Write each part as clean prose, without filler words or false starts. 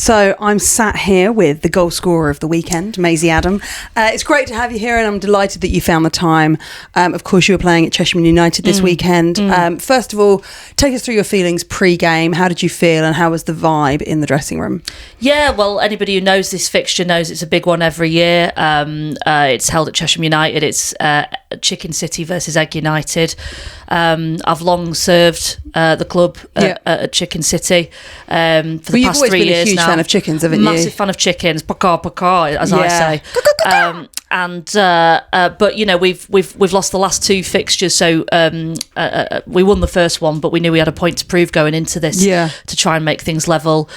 So I'm sat here with the goal scorer of the weekend, Maisie Adam. It's great to have you here, and I'm delighted that you found the time. Of course, you were playing at Cheshire United this weekend. First of all, take us through your feelings pre-game. How did you feel, and how was the vibe in the dressing room? Yeah, well, anybody who knows this fixture knows it's a big one every year. It's held at Cheshire United. It's Chicken City versus Egg United. I've long served the club at Chicken City for the past 3 years now. You've always been a huge fan of chickens, haven't you? Massive fan of chickens, paka, as I say. But you know, we've lost the last two fixtures, so we won the first one, but we knew we had a point to prove going into this to try and make things level.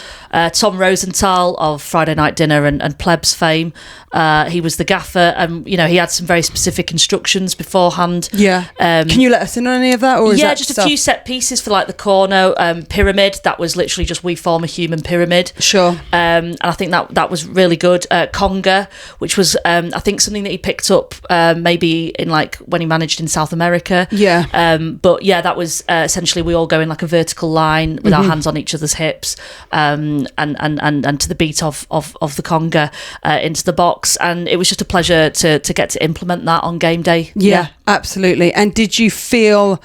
Tom Rosenthal of Friday Night Dinner and Plebs fame, he was the gaffer, and you know, he had some very specific instructions beforehand. Can you let us in on any of that, or is that just a few set pieces for like the corner pyramid. That was literally just we form a human pyramid. And I think that was really good. Conga, which was I think something that he picked up maybe in like when he managed in South America. But yeah, that was essentially we all go in like a vertical line with our hands on each other's hips, and to the beat of the conga into the box, and it was just a pleasure to get to implement that on game day. Absolutely. And did you feel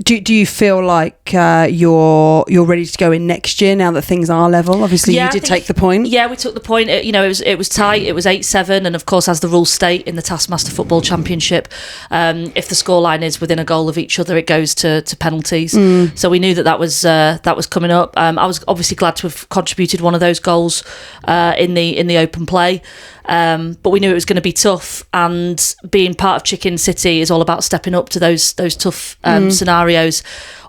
do you feel like you're ready to go in next year now that things are level? Obviously, you did take the point. Yeah, we took the point. It was tight. It was 8-7, and of course, as the rules state in the Taskmaster Football Championship, if the scoreline is within a goal of each other, it goes to penalties. So we knew that was coming up. I was obviously glad to have contributed one of those goals in the open play. But we knew it was going to be tough, and being part of Chicken City is all about stepping up to those tough scenarios.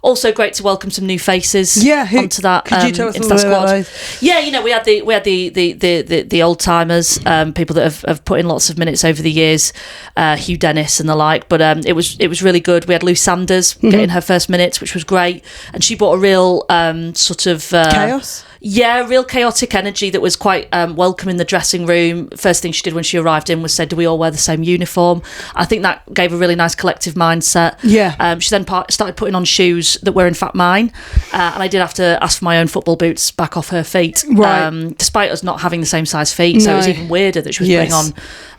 Also, great to welcome some new faces onto that. Could you tell us a little bit about those? Yeah, you know, we had the old timers, people that have put in lots of minutes over the years, Hugh Dennis and the like. But it was really good. We had Lou Sanders getting her first minutes, which was great, and she brought a real sort of chaos. Yeah, real chaotic energy that was quite welcome in the dressing room. First thing she did when she arrived in was say, do we all wear the same uniform? I think that gave a really nice collective mindset. She then started putting on shoes that were in fact mine, and I did have to ask for my own football boots back off her feet, despite us not having the same size feet. So it was even weirder that she was putting on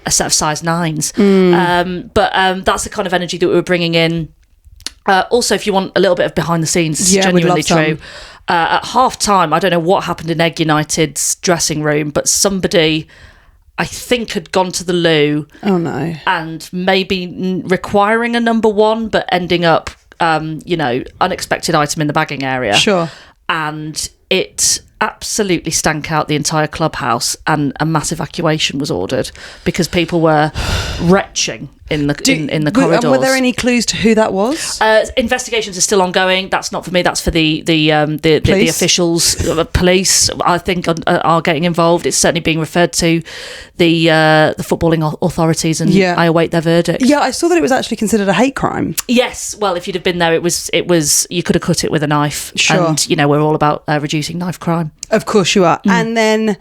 a set of size 9s. But that's the kind of energy that we were bringing in. Also, if you want a little bit of behind the scenes, it's genuinely true. At half time, I don't know what happened in Egg United's dressing room, but somebody, I think, had gone to the loo. Oh no! And maybe requiring a number one, but ending up, unexpected item in the bagging area. And it absolutely stank out the entire clubhouse, and a massive evacuation was ordered because people were retching in the corridors. And were there any clues to who that was? Investigations are still ongoing. That's not for me. That's for the officials. Police, I think, are getting involved. It's certainly being referred to the footballing authorities, and I await their verdict. Yeah, I saw that it was actually considered a hate crime. Yes. Well, if you'd have been there, it was. You could have cut it with a knife. And we're all about reducing knife crime. Of course you are. And then,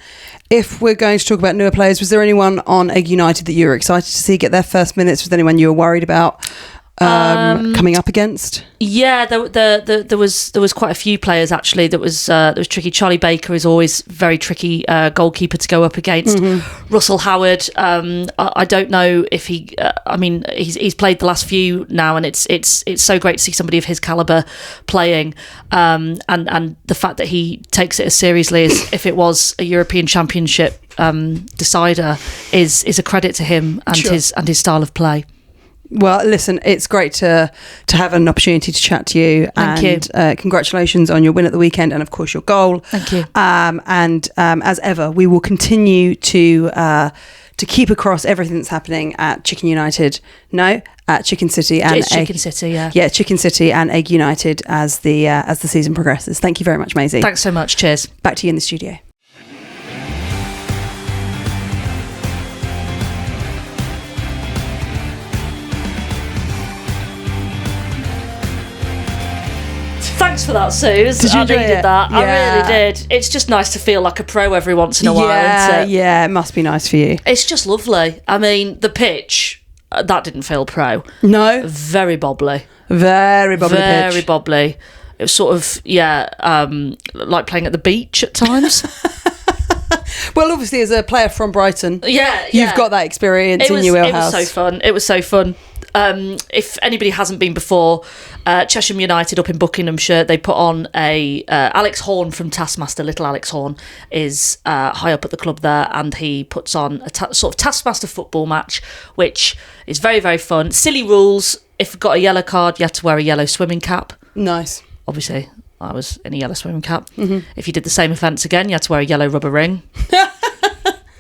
if we're going to talk about newer players, was there anyone on Egg United that you were excited to see get their first minutes? Was there anyone you were worried about coming up against? Yeah, there was quite a few players actually. That was tricky. Charlie Baker is always very tricky goalkeeper to go up against. Russell Howard, I don't know if he. He's played the last few now, and it's so great to see somebody of his caliber playing. And the fact that he takes it as seriously as if it was a European Championship decider is a credit to him and his style of play. Well, listen, it's great to have an opportunity to chat to you. Thank you. Congratulations on your win at the weekend, and of course your goal. Thank you. As ever, we will continue to keep across everything that's happening at Chicken United. At Chicken City and Chicken City, Chicken City and Egg United as the season progresses. Thank you very much, Maisie. Thanks so much. Cheers. Back to you in the studio. Thanks for that, Suze. Did you enjoy needed it? that. Yeah. I really did. It's just nice to feel like a pro every once in a while, isn't it? Yeah, it must be nice for you. It's just lovely. I mean, the pitch, that didn't feel pro. No. Very bobbly. Very bobbly pitch. Very bobbly. It was sort of, like playing at the beach at times. Well, obviously, as a player from Brighton, yeah, you've got that experience in your wheelhouse. It was so fun. If anybody hasn't been before, Chesham United up in Buckinghamshire, they put on a Alex Horn from Taskmaster. Little Alex Horn is high up at the club there, and he puts on a sort of Taskmaster football match, which is very, very fun. Silly rules. If you got a yellow card, you had to wear a yellow swimming cap. Nice. Obviously, I was in a yellow swimming cap. Mm-hmm. If you did the same offence again, you had to wear a yellow rubber ring.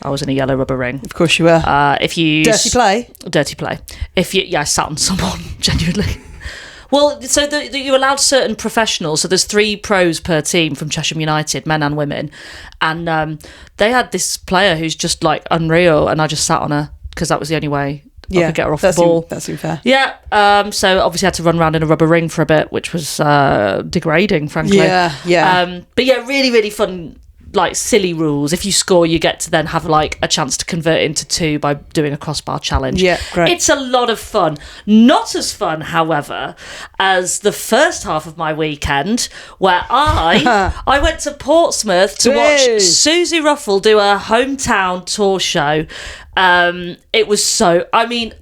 I was in a yellow rubber ring. Of course you were. If you dirty play. If you, I sat on someone genuinely. Well, so you're allowed certain professionals. So there's 3 pros per team from Chesham United, men and women, and they had this player who's just like unreal, and I just sat on her because that was the only way I could get her off the ball. That seemed fair. Yeah. So obviously I had to run around in a rubber ring for a bit, which was degrading, frankly. Yeah. But yeah, really, really fun. Like silly rules. If you score, you get to then have like a chance to convert into 2 by doing a crossbar challenge. Yeah, great. It's a lot of fun. Not as fun, however, as the first half of my weekend, where I went to Portsmouth to watch Suzi Ruffell do a hometown tour show. It was so. I mean,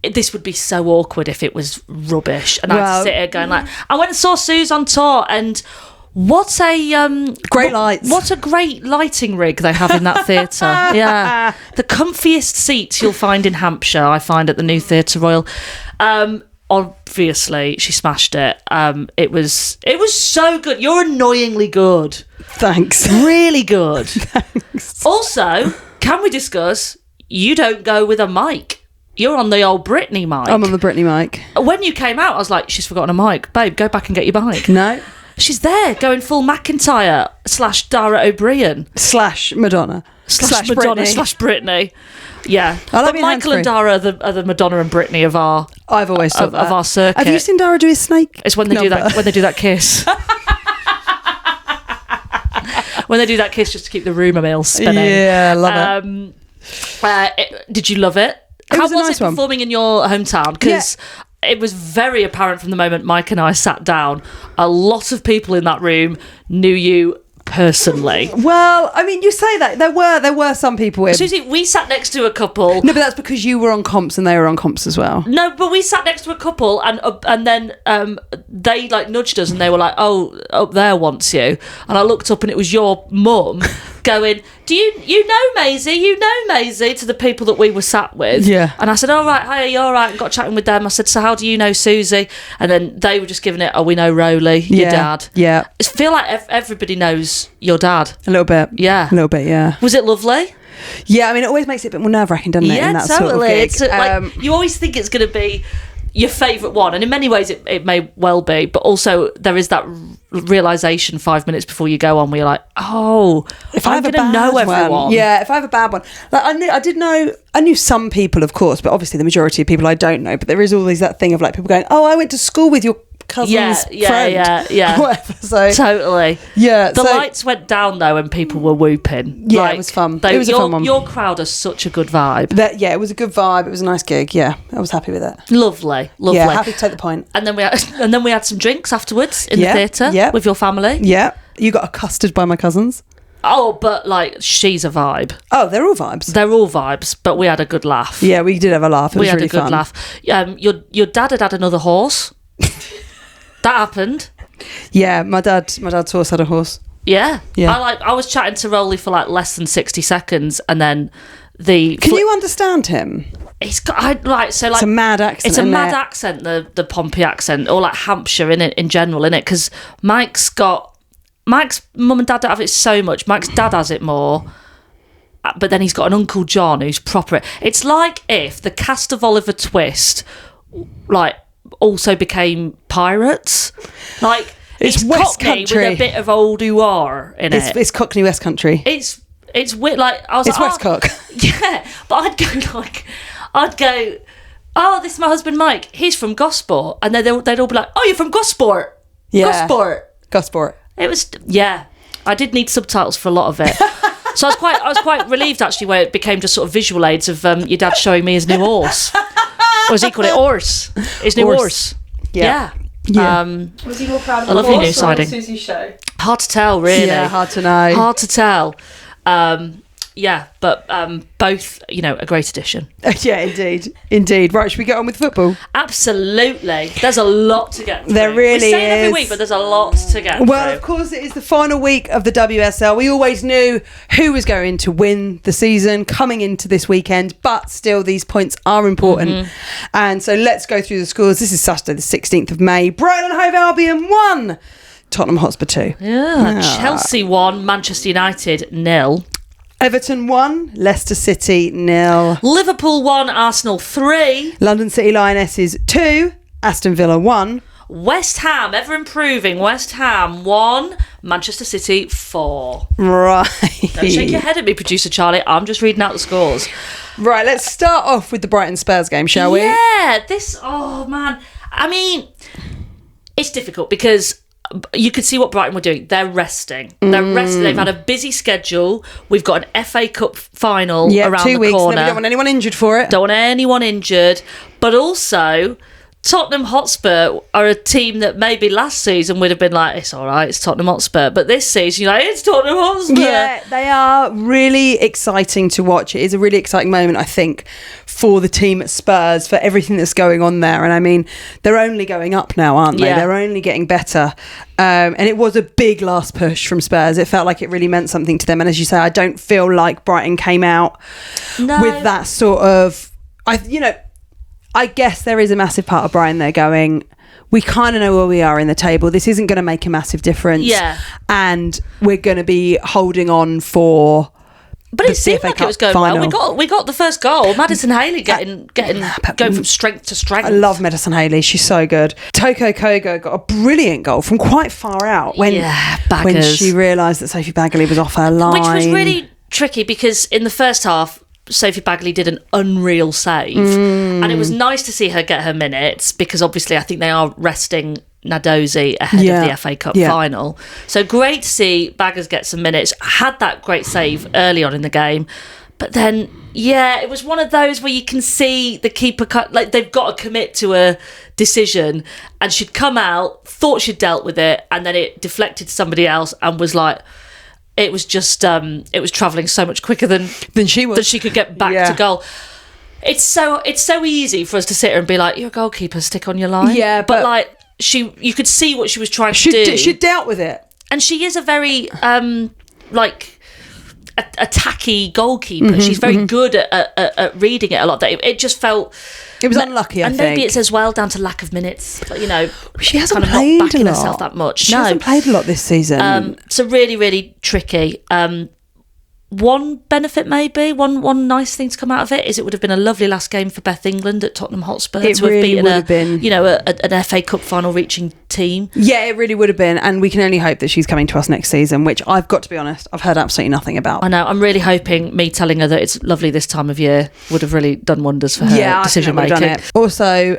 this would be so awkward if it was rubbish, and I'd sit here going like, I went and saw Suze on tour, and what a great lights! What a great lighting rig they have in that theatre. Yeah, the comfiest seats you'll find in Hampshire, I find at the new Theatre Royal. Obviously, she smashed it. It was so good. You're annoyingly good. Thanks. Really good. Thanks. Also, can we discuss? You don't go with a mic. You're on the old Britney mic. I'm on the Britney mic. When you came out, I was like, she's forgotten a mic. Babe, go back and get your mic. No. She's there, going full McIntyre / Dara O'Brien. / Madonna. / Madonna Britney. / Britney. Yeah. I like but Michael and Dara are the Madonna and Britney of our... I've always thought that. Of our circuit. Have you seen Dara do his snake? It's when they do that. When they do that kiss. When they do that kiss just to keep the rumour mill spinning. Yeah, I love it. Did you love it? How was nice it performing in your hometown? Because it was very apparent from the moment Mike and I sat down. A lot of people in that room knew you personally. Well, I mean, you say that there were some people in. Suzi, we sat next to a couple. No, but that's because you were on comps and they were on comps as well. No, but we sat next to a couple, and then they like nudged us, and they were like, "Oh, up there wants you." And I looked up, and it was your mum going, "Do you know Maisie? You know Maisie?" to the people that we were sat with. Yeah. And I said, "All right, hi, are you all right?" And got chatting with them. I said, "So how do you know Suzi?" And then they were just giving it, "Oh, we know Rowley, your dad." Yeah. I feel like everybody knows your dad. A little bit. Yeah. A little bit, yeah. Was it lovely? Yeah, I mean, it always makes it a bit more nerve-wracking, doesn't it? Yeah, in that totally. Sort of gig. It's like, you always think it's going to be your favourite one, and in many ways it may well be, but also there is that realisation 5 minutes before you go on where you're like, oh, if I'm going to know everyone. One, yeah, if I have a bad one. Like I knew some people, of course, but obviously the majority of people I don't know, but there is always that thing of like people going, oh, I went to school with your cousin's friend. Yeah. Whatever, so totally. Yeah. The lights went down though and people were whooping. Yeah, it was fun. It was a fun one. Your crowd has such a good vibe. It was a good vibe. It was a nice gig. Yeah, I was happy with it. Lovely. Yeah, happy to take the point. And then we had some drinks afterwards in the theatre with your family. Yeah. You got accosted by my cousins. Oh, but like she's a vibe. Oh, they're all vibes. They're all vibes, but we had a good laugh. Yeah, we did have a laugh. It was really fun. We had a good laugh. Your dad had another horse. That happened. Yeah, my dad's horse had a horse. Yeah. I was chatting to Rowley for like less than 60 seconds, and then Can you understand him? It's got it's a mad accent. It's a mad accent, the Pompey accent, or like Hampshire in general, innit? Because Mike's mum and dad don't have it so much. Mike's dad has it more. But then he's got an Uncle John who's proper. It's like if the cast of Oliver Twist, like, also became pirates. Like it's West Cockney Country with a bit of old ooh in it. It's Cockney West Country. It's weird. Like I was. It's West Cock. Yeah, but I'd go. Oh, this is my husband Mike. He's from Gosport, and they'd all be like, "Oh, you're from Gosport." Yeah. Gosport. It was I did need subtitles for a lot of it. So I was quite relieved actually, where it became just sort of visual aids of your dad showing me his new horse. Or as he called it, horse. His new horse. Yeah. Was he more proud of a lovely new siding. Suzi's show? Hard to tell, really. Yeah, hard to know. Hard to tell. but both, a great addition. Yeah, indeed. Right, should we get on with football? Absolutely. There's a lot to get through. There really we say it every is. week, but there's a lot to get through. Well, of course, it is the final week of the WSL. We always knew who was going to win the season coming into this weekend, but still, these points are important. And so let's go through the scores. This is Saturday, the 16th of May. Brighton and Hove Albion 1, Tottenham Hotspur 2. Chelsea 1, Manchester United 0. Everton 1, Leicester City 0. Liverpool 1, Arsenal 3. London City Lionesses 2, Aston Villa 1. West Ham, ever improving, West Ham 1, Manchester City 4. Right. Don't shake your head at me, producer Charlie. I'm just reading out the scores. Right, let's start off with the Brighton Spurs game, shall we? Yeah, oh man. I mean, it's difficult because you could see what Brighton were doing. They're resting. They've had a busy schedule. We've got an FA Cup final around 2 the weeks. corner. We don't want anyone injured for it. Don't want anyone injured. But also, Tottenham Hotspur are a team that maybe last season would have been like, it's all right, it's Tottenham Hotspur. But this season, you're like, it's Tottenham Hotspur. Yeah, they are really exciting to watch. It is a really exciting moment, I think, for the team at Spurs, for everything that's going on there. And I mean, they're only going up now, aren't they? Yeah. They're only getting better. And it was a big last push from Spurs. It felt like it really meant something to them. And as you say, I don't feel like Brighton came out with that sort of... I guess there is a massive part of Brighton there going, we kind of know where we are in the table. This isn't going to make a massive difference. Yeah. And we're going to be holding on for... But it seemed like it was going final. well. We got the first goal. Madison Haley going from strength to strength. I love Madison Haley. She's so good. Toko Kogo got a brilliant goal from quite far out when she realised that Sophie Bagley was off her line. Which was really tricky because in the first half, Sophie Bagley did an unreal save. And it was nice to see her get her minutes because obviously I think they are resting Nadozi ahead of the FA Cup final. So great to see Baggers get some minutes. Had that great save early on in the game. But then, it was one of those where you can see the keeper, they've got to commit to a decision. And she'd come out, thought she'd dealt with it, and then it deflected to somebody else and was like... It was just, it was travelling so much quicker than she was. That she could get back to goal. It's so easy for us to sit here and be like, you're a goalkeeper, stick on your line. Yeah, but you could see what she was trying to do. She dealt with it. And she is a very, attacky goalkeeper. She's very good at reading it a lot. It just felt... It was unlucky, I think. And maybe it's as well down to lack of minutes. But, she hasn't kind of played not backing a lot. herself that much. She hasn't played a lot this season. So really, really tricky. One benefit maybe, one nice thing to come out of it is it would have been a lovely last game for Beth England at Tottenham Hotspur to have beaten an FA Cup final reaching team. Yeah, it really would have been, and we can only hope that she's coming to us next season, which I've got to be honest, I've heard absolutely nothing about. I know, I'm really hoping me telling her that it's lovely this time of year would have really done wonders for her decision making. Also,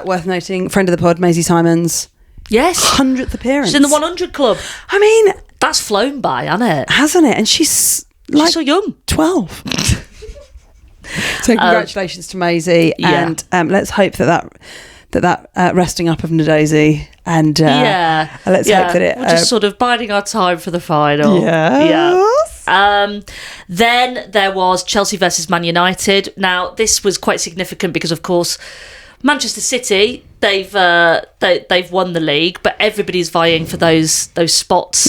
worth noting, friend of the pod, Maisie Simons. Yes. 100th appearance. She's in the 100 club. I mean... That's flown by, hasn't it? Hasn't it? And she's so young. 12. So congratulations to Maisie. And let's hope that resting up of Nadozi and let's hope that it... We're just sort of biding our time for the final. Yes. Then there was Chelsea versus Man United. Now, this was quite significant because, of course, Manchester City, they've won the league, but everybody's vying for those spots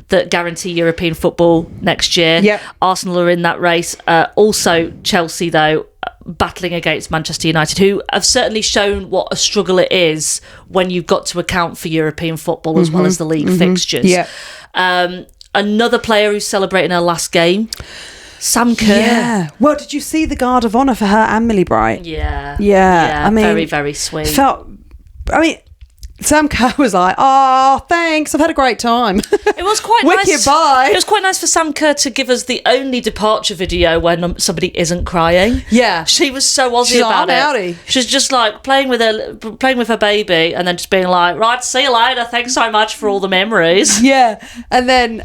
that guarantee European football next year. Yep. Arsenal are in that race. Also, Chelsea, though, battling against Manchester United, who have certainly shown what a struggle it is when you've got to account for European football as well as the league fixtures. Yeah. Another player who's celebrating her last game, Sam Kerr. Yeah. Well, did you see the guard of honour for her and Millie Bright? Yeah. I mean, very, very sweet. Sam Kerr was like, "Oh, thanks. I've had a great time." It was quite Wicked nice. Bye. It was quite nice for Sam Kerr to give us the only departure video when somebody isn't crying. Yeah, she was so Aussie about it. She's just like playing with her baby, and then just being like, "Right, see you later. Thanks so much for all the memories." Yeah, and then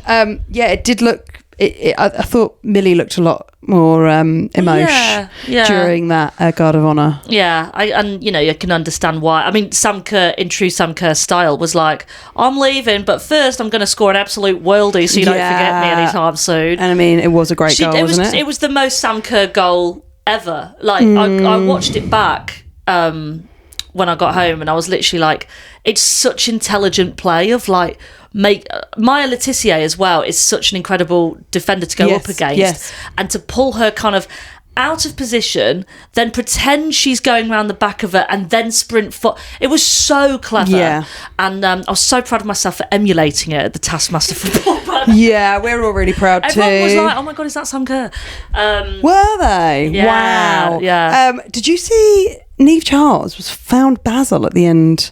it did look I thought Millie looked a lot more emotional during that Guard of Honour. Yeah, and you can understand why. I mean, Sam Kerr, in true Sam Kerr style, was like, I'm leaving, but first I'm going to score an absolute worldie so you don't forget me anytime soon. And I mean, it was a great goal, wasn't it? It was the most Sam Kerr goal ever. Like, I watched it back when I got home, and I was literally like, it's such intelligent play of like, Maya Letitia as well is such an incredible defender to go up against, and to pull her kind of out of position, then pretend she's going around the back of her, and then sprint foot. It was so clever, and I was so proud of myself for emulating it at the Taskmaster football. Yeah, we're all really proud too. Everyone was like, "Oh my god, is that Sam Kerr?" Were they? Yeah, wow. Yeah. Did you see? Neve Charles was found Basil at the end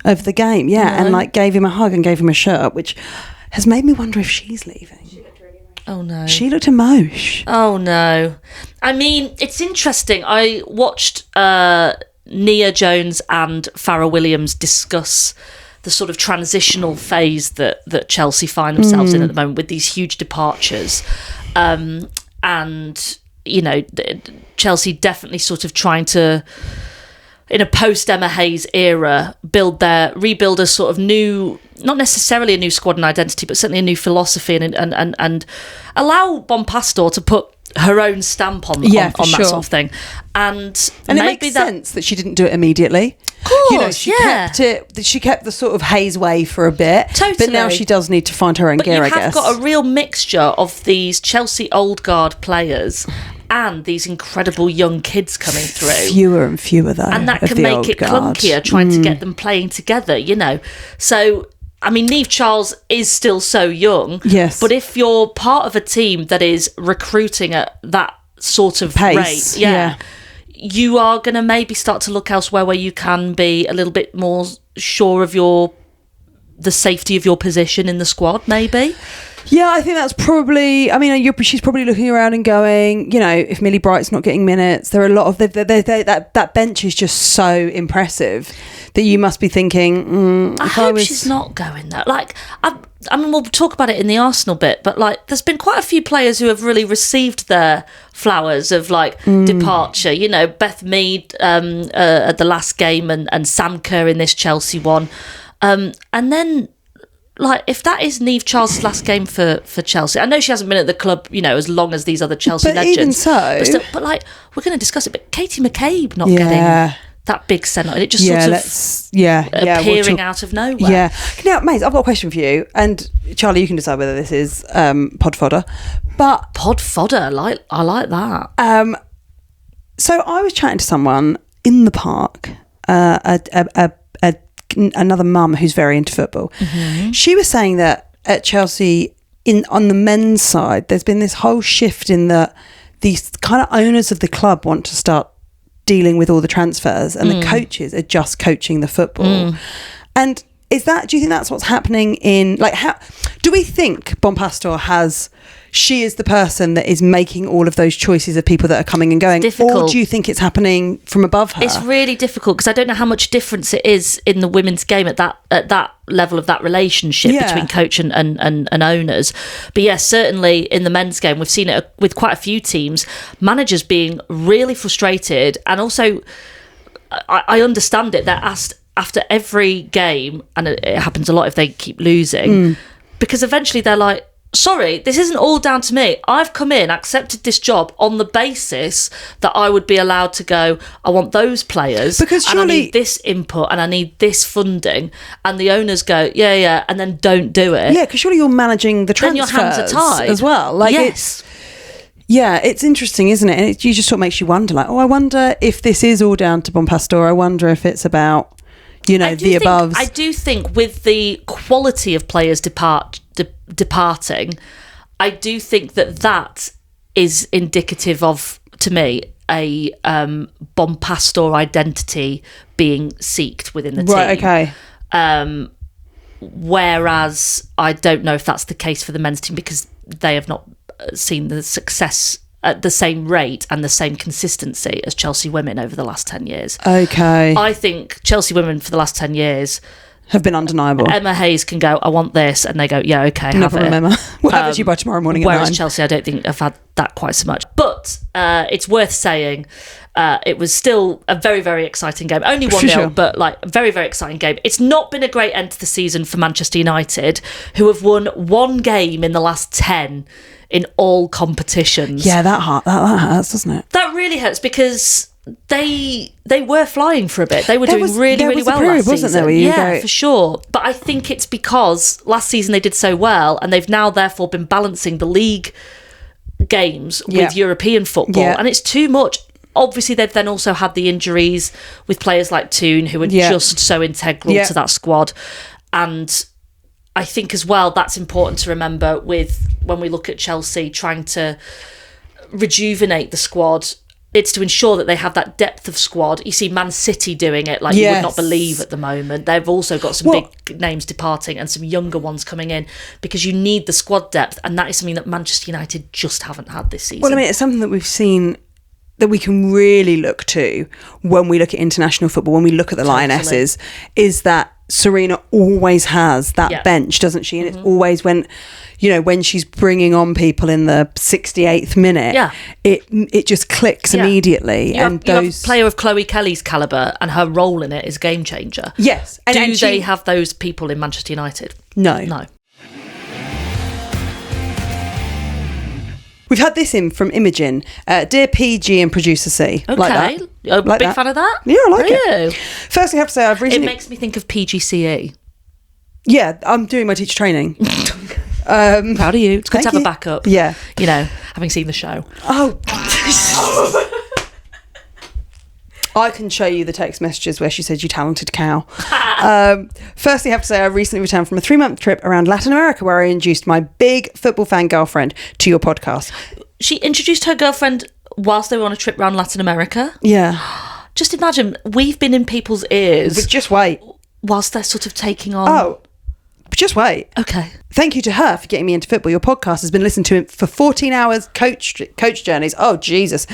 of the game, and like gave him a hug and gave him a shirt, which has made me wonder if she's leaving. Oh no, she looked emosh. Oh no, I mean, it's interesting. I watched Nia Jones and Farrah Williams discuss the sort of transitional phase that Chelsea find themselves in at the moment with these huge departures, and Chelsea definitely sort of trying to, in a post-Emma Hayes era, rebuild a sort of new, not necessarily a new squad and identity, but certainly a new philosophy, and allow Bonpastor to put her own stamp on that sort of thing. And it makes sense that she didn't do it immediately. Of course, she kept the sort of Hayes way for a bit. Totally. But now she does need to find her own gear, I guess. You have got a real mixture of these Chelsea old guard players and these incredible young kids coming through. Fewer and fewer, though. And that can make it clunkier trying to get them playing together, So, I mean, Neve Charles is still so young. Yes. But if you're part of a team that is recruiting at that sort of pace, rate, you are going to maybe start to look elsewhere where you can be a little bit more sure of the safety of your position in the squad, maybe. Yeah, I think that's probably. I mean, she's probably looking around and going, if Millie Bright's not getting minutes, there are a lot of that bench is just so impressive that you must be thinking. I hope she's not going there. Like, I mean, we'll talk about it in the Arsenal bit, but like, there's been quite a few players who have really received their flowers of like departure. Beth Mead at the last game, and Sam Kerr in this Chelsea one, and then. Like, if that is Neve Charles' last game for Chelsea, I know she hasn't been at the club, as long as these other Chelsea legends. Even so, but like, we're going to discuss it. But Katie McCabe not getting that big send off, and it just appearing out of nowhere. Yeah. Now, Maisie, I've got a question for you, and Charlie, you can decide whether this is pod fodder. But pod fodder, I like that. So I was chatting to someone in the park, another mum who's very into football. She was saying that at Chelsea, on the men's side, there's been this whole shift in that these kind of owners of the club want to start dealing with all the transfers, and the coaches are just coaching the football. And do you think that's what's happening in, like, how do we think Bonpastor she is the person that is making all of those choices of people that are coming and going, or do you think it's happening from above her? It's really difficult because I don't know how much difference it is in the women's game at that level of that relationship between coach and owners. But yes, certainly in the men's game, we've seen it with quite a few teams, managers being really frustrated, and also I understand it. They're asked after every game, and it happens a lot if they keep losing, because eventually they're like, sorry, this isn't all down to me. I've come in, accepted this job on the basis that I would be allowed to go, I want those players, because and I need this input, and I need this funding, and the owners go, yeah, and then don't do it. Yeah, because surely you're managing the transfers, then your hands are tied as well. Like, yes. It's interesting, isn't it? And it just sort of makes you wonder, like, I wonder if this is all down to Bonpastor. I wonder if it's about, the aboves. I do think with the quality of players departing, I do think that is indicative of, to me, a Bonpastor identity being seeked within the team. Right, okay. Whereas I don't know if that's the case for the men's team, because they have not seen the success at the same rate and the same consistency as Chelsea women over the last 10 years. Okay. I think Chelsea women for the last 10 years, have been undeniable. Emma Hayes can go, I want this, and they go, yeah, okay, have Never it. remember. We'll have it to you by tomorrow morning at 9. Whereas Chelsea, I don't think have had that quite so much. But it's worth saying it was still a very, very exciting game. Only 1-0, sure. but like a very, very exciting game. It's not been a great end to the season for Manchester United, who have won 1 game in the last 10 in all competitions. Yeah, that hurts, doesn't it? That really hurts because they were flying for a bit. They were doing really there really was a well period, last wasn't season. there, where you Yeah, go- for sure. But I think it's because last season they did so well, and they've now therefore been balancing the league games with European football, and it's too much. Obviously, they've then also had the injuries with players like Toon, who are just so integral to that squad. And I think as well, that's important to remember with when we look at Chelsea trying to rejuvenate the squad. It's to ensure that they have that depth of squad. You see Man City doing it like you would not believe at the moment. They've also got some big names departing and some younger ones coming in because you need the squad depth, and that is something that Manchester United just haven't had this season. Well, I mean, it's something that we've seen that we can really look to when we look at international football, when we look at the Lionesses, is that Serena always has that bench, doesn't she? And it's always when she's bringing on people in the 68th minute, it just clicks immediately. You have a player of Chloe Kelly's calibre, and her role in it is game changer. Yes. Do they have those people in Manchester United? No. We've had this in from Imogen. Dear PG and Producer C. Okay. Like that. A big fan of that? Yeah, I like it. Firstly, I have to say, I've recently... It makes me think of PGCE. Yeah, I'm doing my teacher training. Proud of you. It's good to have a backup. Yeah. Having seen the show. Oh. I can show you the text messages where she said, you talented cow. Firstly, I have to say I recently returned from a 3-month trip around Latin America where I introduced my big football fan girlfriend to your podcast. She introduced her girlfriend whilst they were on a trip around Latin America? Yeah. Just imagine, we've been in people's ears. But just wait. Whilst they're sort of taking on... Oh, just wait. Okay. Thank you to her for getting me into football. Your podcast has been listened to for 14 hours coach journeys. Oh, Jesus.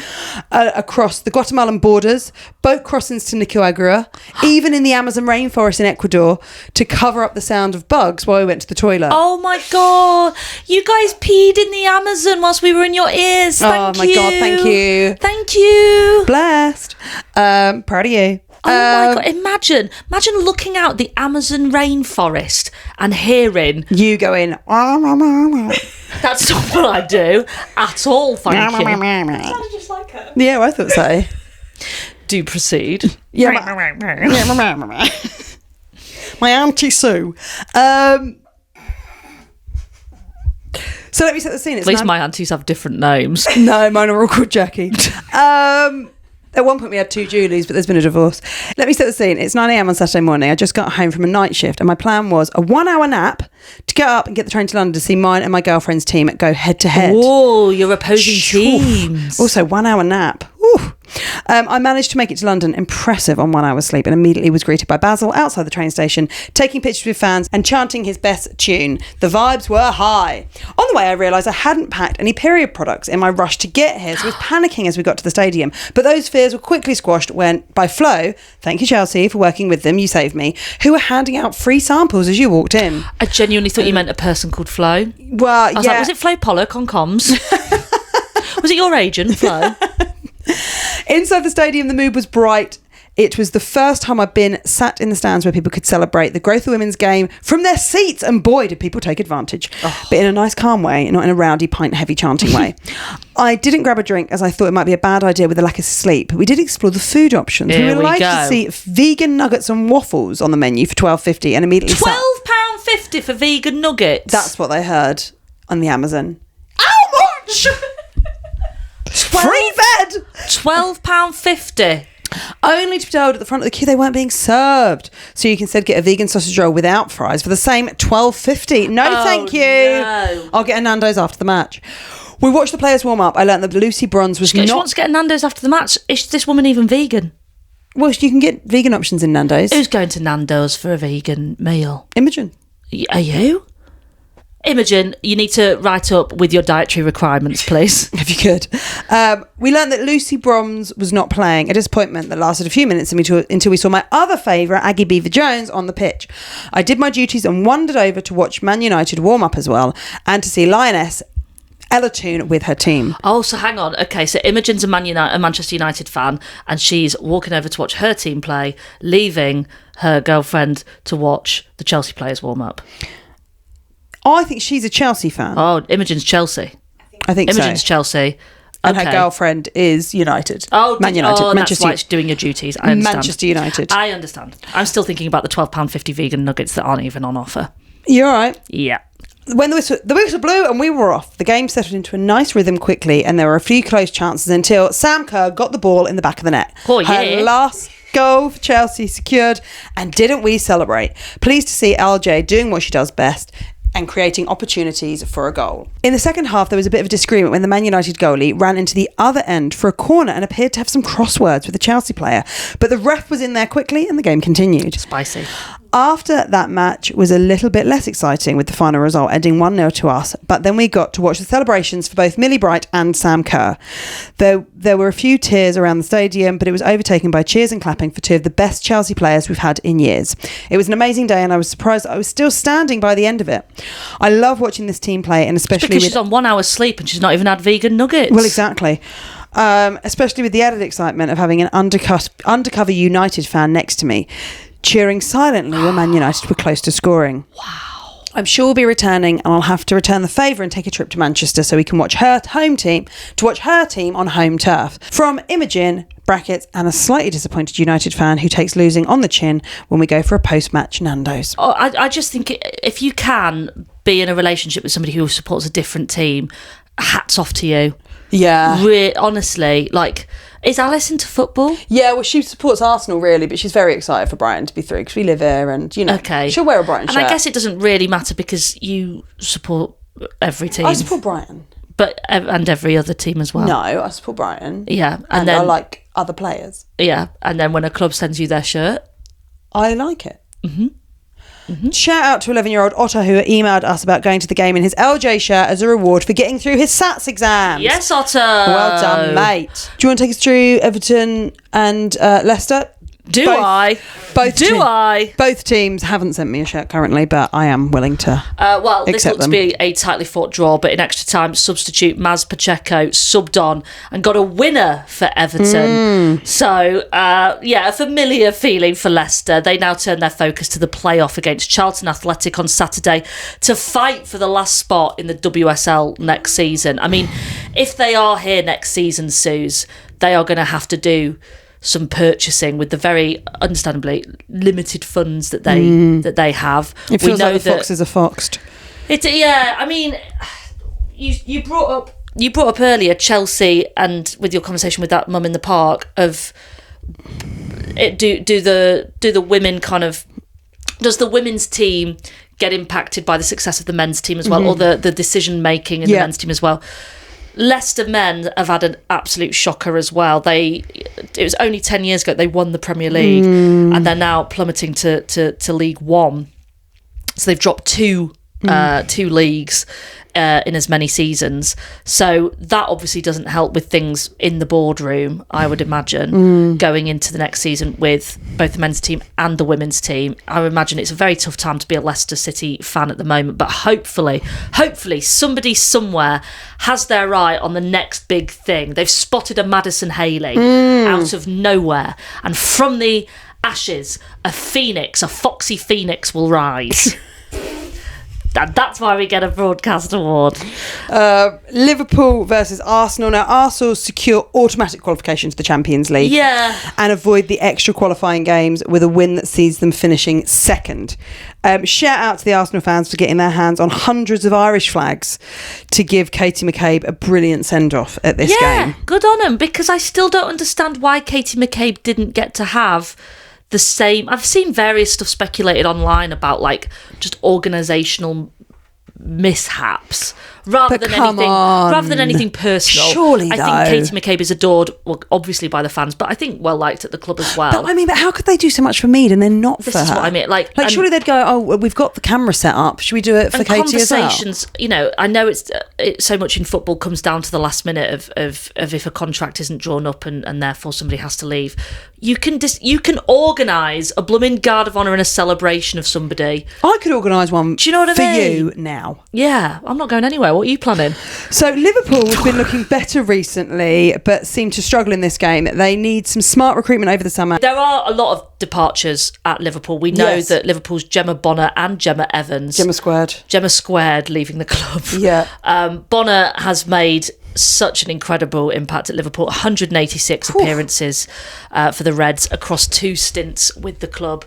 Across the Guatemalan borders, boat crossings to Nicaragua, even in the Amazon rainforest in Ecuador to cover up the sound of bugs while we went to the toilet. Oh, my God. You guys peed in the Amazon whilst we were in your ears. Thank you. Oh, my God. Thank you. Thank you. Blessed. Proud of you. Oh my God, imagine looking out the Amazon rainforest and hearing... You going... That's not what I do at all, thank you. Sounded just like her. Yeah, I thought so. Do proceed. Yeah, my Auntie Sue. So let me set the scene. At least my aunties have different names. No, mine are all called Jackie. At one point we had 2 Julies, but there's been a divorce. Let me set the scene. It's 9 a.m. on Saturday morning. I just got home from a night shift and my plan was a 1-hour nap to get up and get the train to London to see mine and my girlfriend's team go head to head. Oh, you're opposing teams. Also, 1-hour nap. Ooh. I managed to make it to London, impressive on 1 hour's sleep, and immediately was greeted by Basil outside the train station, taking pictures with fans and chanting his best tune. The vibes were high. On the way, I realised I hadn't packed any period products in my rush to get here, so I was panicking as we got to the stadium. But those fears were quickly squashed when, by Flo, thank you Chelsea for working with them, you saved me, who were handing out free samples as you walked in. I genuinely thought you meant a person called Flo. Well, I was like, was it Flo Pollock on comms? Was it your agent, Flo? Inside the stadium, the mood was bright. It was the first time I've been sat in the stands where people could celebrate the growth of the women's game from their seats, and boy, did people take advantage. But in a nice, calm way, not in a rowdy, pint-heavy chanting way. I didn't grab a drink as I thought it might be a bad idea with the lack of sleep. But we did explore the food options. Here we were we delighted go. to see vegan nuggets and waffles on the menu for $12.50 and immediately £12.50 for vegan nuggets? That's what they heard on the Amazon. How much? Free fed! £12.50. Only to be told at the front of the queue they weren't being served. So you can instead get a vegan sausage roll without fries for the same $12.50. No, thank you. No. I'll get a Nando's after the match. We watched the players warm up. I learned that Lucy Bronze was She not... wants to get a Nando's after the match. Is this woman even vegan? Well, you can get vegan options in Nando's. Who's going to Nando's for a vegan meal? Imogen. Are you? Imogen, you need to write up with your dietary requirements, please. If you could. We learned that Lucy Broms was not playing, a disappointment that lasted a few minutes until we saw my other favourite, Aggie Beaver-Jones, on the pitch. I did my duties and wandered over to watch Man United warm up as well, and to see Lioness Ella Toon with her team. Oh, so hang on. Okay, so Imogen's a Manchester United fan, and she's walking over to watch her team play, leaving her girlfriend to watch the Chelsea players warm up. I think she's a Chelsea fan. Oh, Imogen's Chelsea. I think Imogen's Chelsea. And her girlfriend is United. Man United. Manchester. That's why she's doing your duties. I understand. Manchester United. I understand. I'm still thinking about the £12.50 vegan nuggets that aren't even on offer. You're all right. Yeah. When the whistle blew and we were off, the game settled into a nice rhythm quickly, and there were a few close chances until Sam Kerr got the ball in the back of the net. Oh, yeah. Her last goal for Chelsea secured, and didn't we celebrate? Pleased to see LJ doing what she does best and creating opportunities for a goal. In the second half, there was a bit of a disagreement when the Man United goalie ran into the other end for a corner and appeared to have some crosswords with the Chelsea player. But the ref was in there quickly and the game continued. Spicy. After that match was a little bit less exciting, with the final result ending 1-0 to us, but then we got to watch the celebrations for both Millie Bright and Sam Kerr. There were a few tears around the stadium, but it was overtaken by cheers and clapping for two of the best Chelsea players we've had in years. It was an amazing day, and I was surprised I was still standing by the end of it. I love watching this team play, and especially because she's on 1 hour's sleep and she's not even had vegan nuggets. Well, exactly. Especially with the added excitement of having an undercover United fan next to me, cheering silently when Man United were close to scoring. Wow. I'm sure we'll be returning, and I'll have to return the favour and take a trip to Manchester so we can watch her team on home turf. From Imogen, brackets, and a slightly disappointed United fan who takes losing on the chin when we go for a post-match Nando's. Oh, I just think if you can be in a relationship with somebody who supports a different team, hats off to you. Yeah. Honestly, like... Is Alice into football? Yeah, well, she supports Arsenal, really, but she's very excited for Brighton to be through because we live here and, okay. She'll wear a Brighton shirt. And I guess it doesn't really matter because you support every team. I support Brighton. And every other team as well. No, I support Brighton. Yeah. And then I like other players. Yeah, and then when a club sends you their shirt? I like it. Mm-hmm. Mm-hmm. Shout out to 11-year-old Otto, who emailed us about going to the game in his LJ shirt as a reward for getting through his SATs exams. Yes, Otto. Well done, mate. Do you want to take us through Everton and Leicester? Both teams haven't sent me a shirt currently, but I am willing to this looks to be a tightly fought draw, but in extra time, substitute Maz Pacheco subbed on and got a winner for Everton. So, a familiar feeling for Leicester. They now turn their focus to the playoff against Charlton Athletic on Saturday to fight for the last spot in the WSL next season. I mean, if they are here next season, Suze, they are going to have to do some purchasing with the very understandably limited funds that they have. It feels like the foxes are foxed. I mean, you brought up earlier Chelsea, and with your conversation with that mum in the park of it, do the women kind of, does the women's team get impacted by the success of the men's team as well, or the decision making in the men's team as well? Leicester men have had an absolute shocker as well. It was only 10 years ago they won the Premier League, and they're now plummeting to League One. So they've dropped two leagues in as many seasons. So that obviously doesn't help with things in the boardroom, I would imagine, going into the next season with both the men's team and the women's team. I would imagine it's a very tough time to be a Leicester City fan at the moment, but hopefully somebody somewhere has their eye on the next big thing. They've spotted a Madison Haley out of nowhere, and from the ashes a foxy phoenix will rise. That's why we get a broadcast award. Liverpool versus Arsenal. Now, Arsenal secure automatic qualification to the Champions League. Yeah. And avoid the extra qualifying games with a win that sees them finishing second. Shout out to the Arsenal fans for getting their hands on hundreds of Irish flags to give Katie McCabe a brilliant send-off at this game. Yeah, good on them, because I still don't understand why Katie McCabe didn't get to have the same. I've seen various stuff speculated online about like just organisational mishaps rather than anything personal. Surely, I think Katie McCabe is adored, well, obviously by the fans, but I think well liked at the club as well. But I mean, but how could they do so much for Mead and then not for her? This is what I mean. Like surely they'd go, oh, we've got the camera set up. Should we do it for Katie as well? Conversations, you know, I know it's so much in football comes down to the last minute of if a contract isn't drawn up and therefore somebody has to leave. You can organise a blooming guard of honour and a celebration of somebody. I could organise one. Do you know what I mean? For you now. Yeah, I'm not going anywhere. What are you planning? So Liverpool have been looking better recently, but seem to struggle in this game. They need some smart recruitment over the summer. There are a lot of departures at Liverpool. We know that Liverpool's Gemma Bonner and Gemma Evans. Gemma Squared leaving the club. Yeah. Bonner has made such an incredible impact at Liverpool. 186 appearances for the Reds across 2 stints with the club.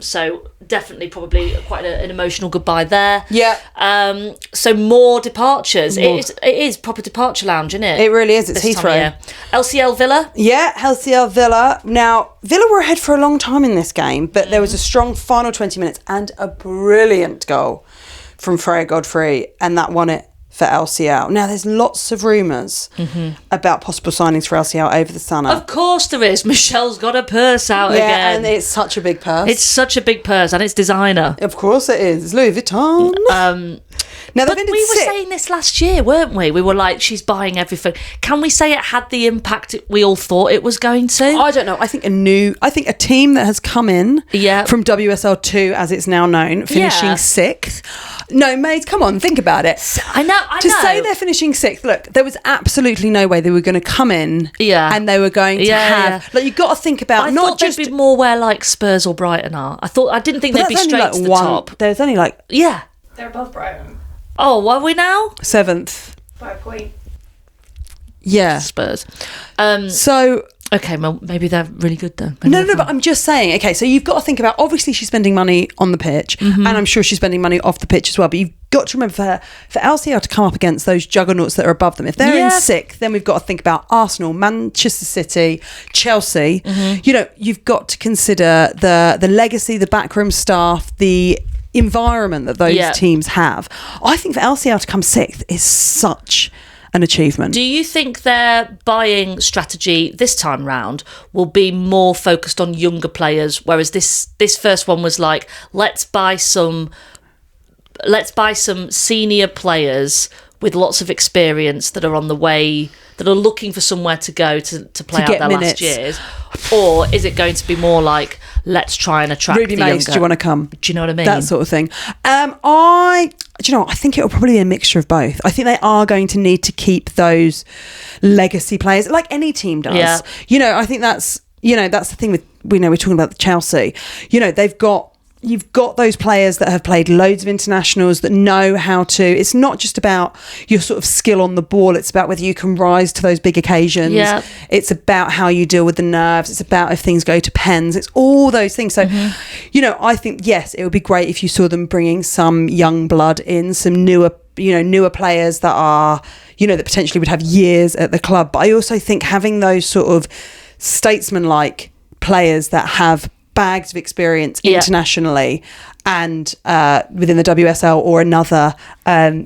So definitely probably quite an emotional goodbye there. Yeah. So more departures. It is proper departure lounge, isn't it? It really is. It's Heathrow. LCL Villa. Yeah, LCL Villa. Now, Villa were ahead for a long time in this game, but there was a strong final 20 minutes and a brilliant goal from Freya Godfrey, and that won it for LCL. Now, there's lots of rumours about possible signings for LCL over the summer. Of course there is. Michelle's got a purse out again. Yeah, and it's such a big purse. It's such a big purse, and it's designer. Of course it is. It's Louis Vuitton. Now, but we were saying this last year, weren't we? We were like, she's buying everything. Can we say it had the impact we all thought it was going to? I don't know. I think a team that has come in from WSL 2, as it's now known, finishing 6th. No, mate, come on, think about it. I know. To say they're finishing 6th, look, there was absolutely no way they were going to come in and they were going to have... Like, you've got to think about not just... they'd be more where, like, Spurs or Brighton are. I didn't think they'd be straight to the top. There's only, like... Yeah. They're above Brighton. Oh, what are we now? 7th. 5 points. Yeah. Spurs. So... Okay, well, maybe they're really good though. No, but I'm just saying, okay, so you've got to think about, obviously she's spending money on the pitch, and I'm sure she's spending money off the pitch as well, but you've got to remember for LCL to come up against those juggernauts that are above them, if they're in 6th, then we've got to think about Arsenal, Manchester City, Chelsea. You know, you've got to consider the legacy, the backroom staff, the environment that those teams have. I think for LCL to come 6th is such an achievement. Do you think their buying strategy this time round will be more focused on younger players, whereas this first one was like, let's buy some senior players with lots of experience that are on the way, that are looking for somewhere to go to play out their last years? Or is it going to be more like, let's try and attract Ruby the Mace, younger? do you want to come? Do you know what I mean? That sort of thing. I think it'll probably be a mixture of both. I think they are going to need to keep those legacy players, like any team does. Yeah. You know, I think that's the thing with, we're talking about Chelsea. You know, you've got those players that have played loads of internationals that know how to, it's not just about your sort of skill on the ball, it's about whether you can rise to those big occasions. Yeah. It's about how you deal with the nerves. It's about if things go to pens. It's all those things. So, I think, yes, it would be great if you saw them bringing some young blood in, some newer players that are, that potentially would have years at the club. But I also think having those sort of statesman-like players that have bags of experience internationally and within the WSL or another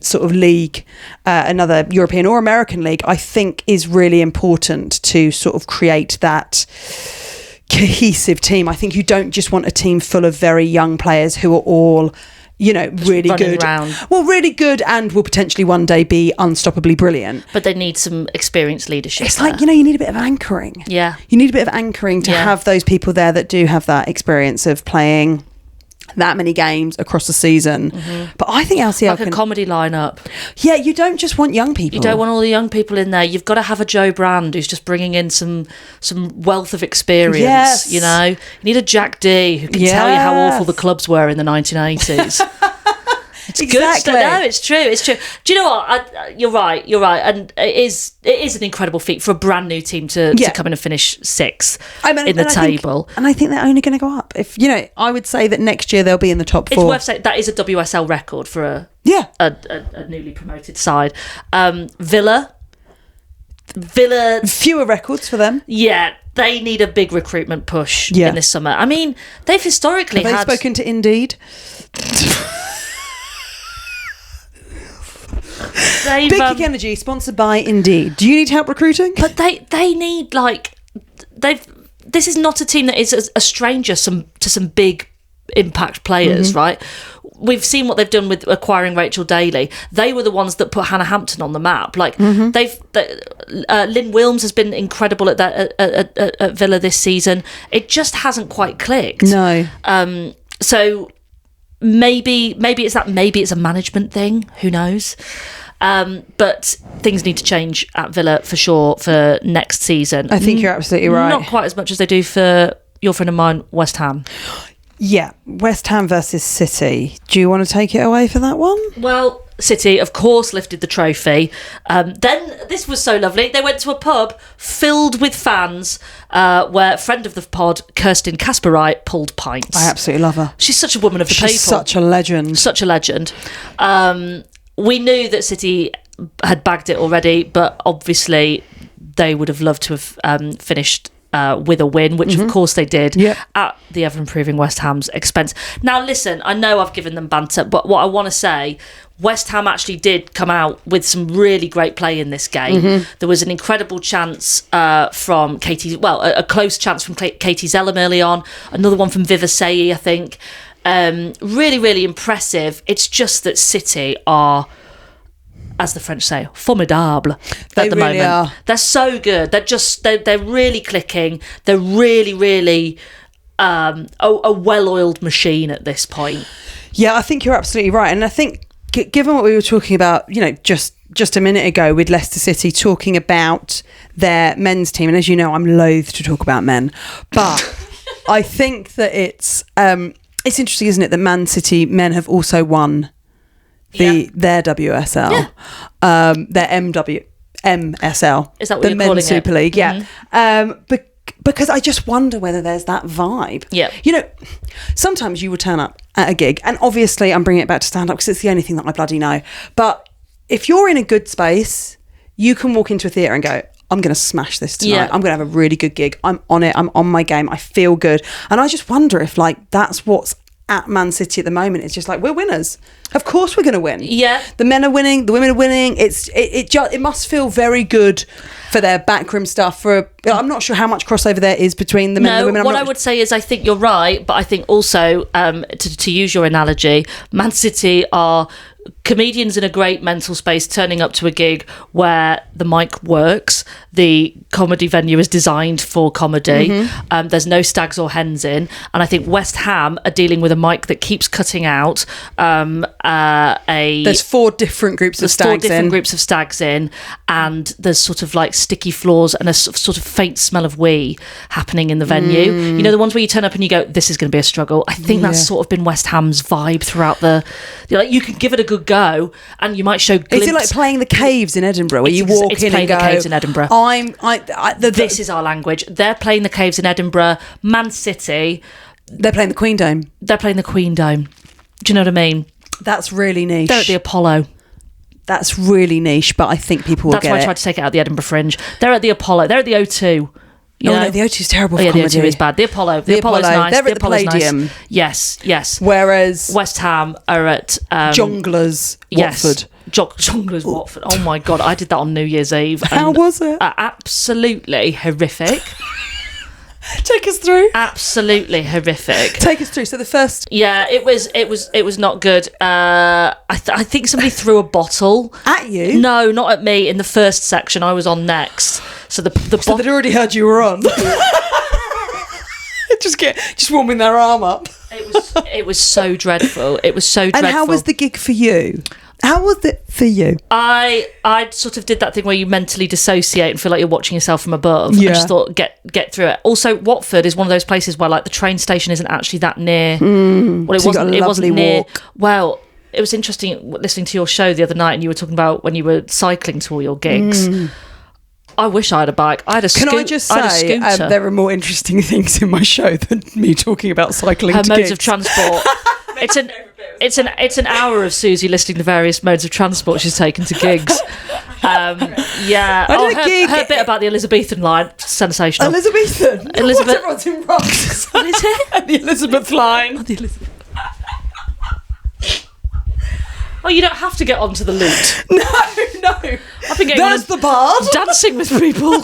sort of league, another European or American league, I think is really important to sort of create that cohesive team. I think you don't just want a team full of very young players who are all really good. Well, really good and will potentially one day be unstoppably brilliant. But they need some experienced leadership. It's like, you need a bit of anchoring. Yeah. You need a bit of anchoring to have those people there that do have that experience of playing that many games across the season. But I think LCL like a comedy lineup. Yeah, you don't just want young people. You don't want all the young people in there. You've got to have a Joe Brand who's just bringing in some wealth of experience. Yes. You need a Jack D who can tell you how awful the clubs were in the 1980s. It's good stuff. No, it's true. Do you know what? You're right. And it is an incredible feat for a brand new team to come in and finish 6th in the table. And I think they're only going to go up. If I would say that next year they'll be in the top 4. It's worth saying that is a WSL record for a newly promoted side. Villa, fewer records for them. Yeah. They need a big recruitment push in this summer. I mean, they've historically Have they spoken to Indeed? Big Kick Energy, sponsored by Indeed. Do you need help recruiting? But they need, like, this is not a team that is a stranger to some big impact players, right? We've seen what they've done with acquiring Rachel Daly. They were the ones that put Hannah Hampton on the map. Like Lynn Wilms has been incredible at Villa this season. It just hasn't quite clicked. No. So maybe it's that. Maybe it's a management thing. Who knows? But things need to change at Villa for sure for next season. I think you're absolutely right. Not quite as much as they do for your friend of mine, West Ham. Yeah, West Ham versus City. Do you want to take it away for that one? Well, City, of course, lifted the trophy. Then, this was so lovely, they went to a pub filled with fans where friend of the pod, Kirsten Kasperite, pulled pints. I absolutely love her. She's such a woman of the people. She's such a legend. Such a legend. We knew that City had bagged it already, but obviously they would have loved to have finished with a win, which of course they did, at the ever-improving West Ham's expense. Now listen, I know I've given them banter, but what I want to say, West Ham actually did come out with some really great play in this game. There was an incredible chance from Katie, a close chance from Katie Zellum early on, another one from Viva Sayi, I think. Really, really impressive. It's just that City are, as the French say, formidable at the moment. Are. They're so good. They're really clicking. They're really, really a well-oiled machine at this point. Yeah, I think you're absolutely right. And I think, given what we were talking about, just a minute ago with Leicester City talking about their men's team, and as you know, I'm loath to talk about men, but I think that it's interesting, isn't it, that Man City men have also won their WSL, their MSL. Is that what the you're Men's calling Super it? League? Yeah. Because I just wonder whether there's that vibe. Yeah. Sometimes you will turn up at a gig, and obviously I'm bringing it back to stand-up because it's the only thing that I bloody know. But if you're in a good space, you can walk into a theatre and go, I'm going to smash this tonight. Yeah. I'm going to have a really good gig. I'm on it. I'm on my game. I feel good. And I just wonder if, that's what's at Man City at the moment. It's just like, we're winners. Of course we're going to win. Yeah. The men are winning. The women are winning. It must feel very good for their backroom stuff. I'm not sure how much crossover there is between the men and the women. What I would say is I think you're right, but I think also, to use your analogy, Man City are comedians in a great mental space turning up to a gig where the mic works, the comedy venue is designed for comedy, there's no stags or hens in, and I think West Ham are dealing with a mic that keeps cutting out there's four different groups of stags in, and there's sort of like sticky floors and a sort of faint smell of wee happening in the venue. The ones where you turn up and you go, this is going to be a struggle. I think that's sort of been West Ham's vibe throughout you can give it a good go and you might show glimpse. Is it like playing the caves in Edinburgh where you walk in and go, the caves in Edinburgh. This is our language. They're playing the caves in Edinburgh. Man City, they're playing the Queen Dome. They're playing the Queen Dome. Do you know what I mean? That's really niche. They're at the Apollo. That's really niche, but I think people will get it. That's why I tried to take it out of the Edinburgh Fringe. They're at the Apollo. They're at the O2. No, the O2 is terrible for comedy. The O2 is bad. The Apollo's nice. They're at the Palladium. Nice. Yes. Whereas West Ham are at Jongleurs, Watford. Jongleurs, Watford. Oh my God, I did that on New Year's Eve. How was it? Absolutely horrific. Take us through. Absolutely horrific. Take us through. So the first, it was not good. I think somebody threw a bottle at you. No, not at me. In the first section, I was on next. So so they'd already heard you were on. just warming their arm up. It was so dreadful. It was so dreadful. And how was the gig for you? How was it for you? I sort of did that thing where you mentally dissociate and feel like you're watching yourself from above. Yeah. I just thought, get through it. Also, Watford is one of those places where the train station isn't actually that near. Well, it wasn't near. Walk. Well, it was interesting listening to your show the other night, and you were talking about when you were cycling to all your gigs. I wish I had a bike. I had a scooter. Can I just say, there are more interesting things in my show than me talking about cycling to modes gigs. of transport. It's an hour of Suzi listing the various modes of transport she's taken to gigs. Yeah. Her bit about the Elizabethan line, sensational. Elizabethan? Elizabeth. Everyone's in rocks. What is it? The Elizabeth line. Oh, you don't have to get onto the lute. No. I've been getting That's the bard. dancing with people.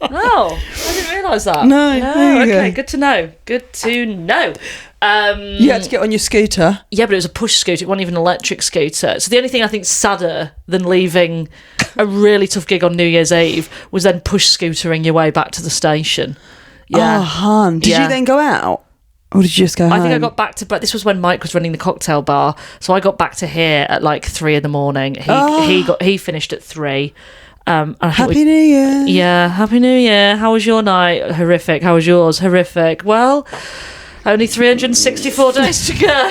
Oh, I didn't realise that. No, there you okay, go. good to know. Good to know. You had to get on your scooter. Yeah, but it was a push scooter. It wasn't even an electric scooter. So the only thing I think sadder than leaving a really tough gig on New Year's Eve was then push scootering your way back to the station. Yeah. Oh, hun. Did you then go out? Or did you just go home? I think I got back to... But this was when Mike was running the cocktail bar. So I got back to here at like 3 a.m. He finished at 3. Happy New Year. Yeah, Happy New Year. How was your night? Horrific. How was yours? Horrific. Well, only 364 days to go.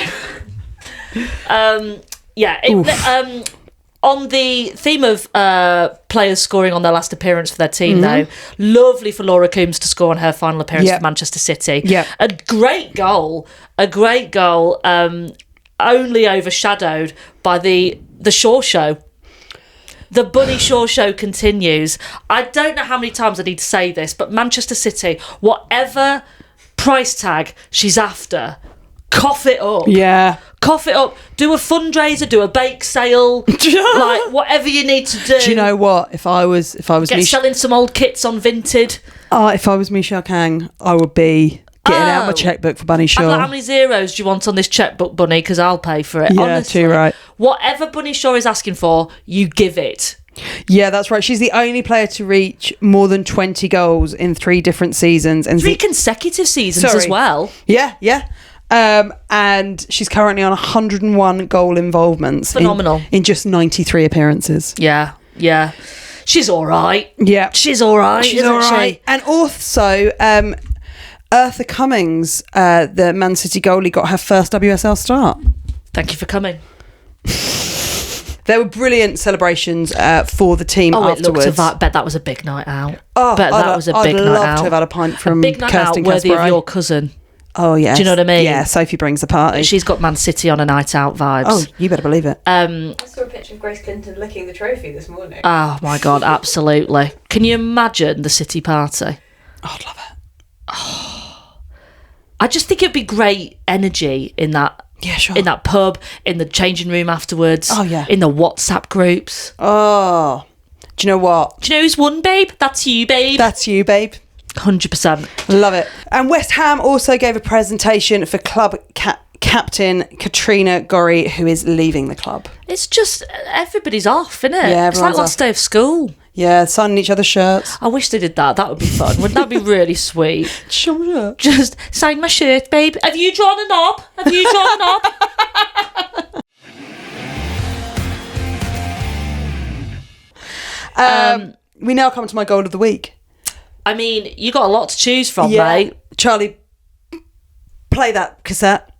On the theme of players scoring on their last appearance for their team, though, lovely for Laura Coombs to score on her final appearance for Manchester City. Yeah. A great goal, only overshadowed by the Shaw Show. The Bunny Shaw Show continues. I don't know how many times I need to say this, but Manchester City, whatever price tag she's after, cough it up. Yeah. Cough it up. Do a fundraiser, do a bake sale, like whatever you need to do. Do you know what? If I was selling some old kits on Vinted. If I was Michelle Kang, I would be getting out my checkbook for Bunny Shaw. Like, how many zeros do you want on this checkbook, Bunny? Because I'll pay for it. Yeah, honestly. too right. Whatever Bunny Shaw is asking for, you give it. Yeah, that's right. She's the only player to reach more than 20 goals in 3 different seasons. And 3 consecutive seasons as well. Yeah. And she's currently on 101 goal involvements. Phenomenal. In just 93 appearances. Yeah. She's all right. Yeah. She's all right, isn't she? And also, Eartha Cummings, the Man City goalie, got her first WSL start. Thank you for coming. There were brilliant celebrations for the team afterwards. Bet that was a big night out. I'd love out. to have had a pint from a big night Kirsten out worthy Casper. of your cousin. Oh, yes. Do you know what I mean? Yeah, Sophie brings the party. She's got Man City on a night out vibes. Oh, you better believe it. I saw a picture of Grace Clinton licking the trophy this morning. Oh, my God, absolutely. Can you imagine the City party? Oh, I'd love it. Oh. I just think it'd be great energy in that. Yeah, sure. In that pub, in the changing room afterwards. Oh, yeah. In the WhatsApp groups. Oh, do you know what? Do you know who's won, babe? That's you, babe. That's you, babe. 100%. Love it. And West Ham also gave a presentation for club captain Katrina Gorry, who is leaving the club. It's just, everybody's off, isn't it? Yeah, it's like everyone's last day of school. Yeah, signing each other's shirts. I wish they did that. That would be fun. Wouldn't that be really sweet? Sure. Just sign my shirt, babe. Have you drawn a knob? Have you drawn a knob? We now come to my goal of the week. I mean, you got a lot to choose from, Yeah. mate. Charlie, play that cassette.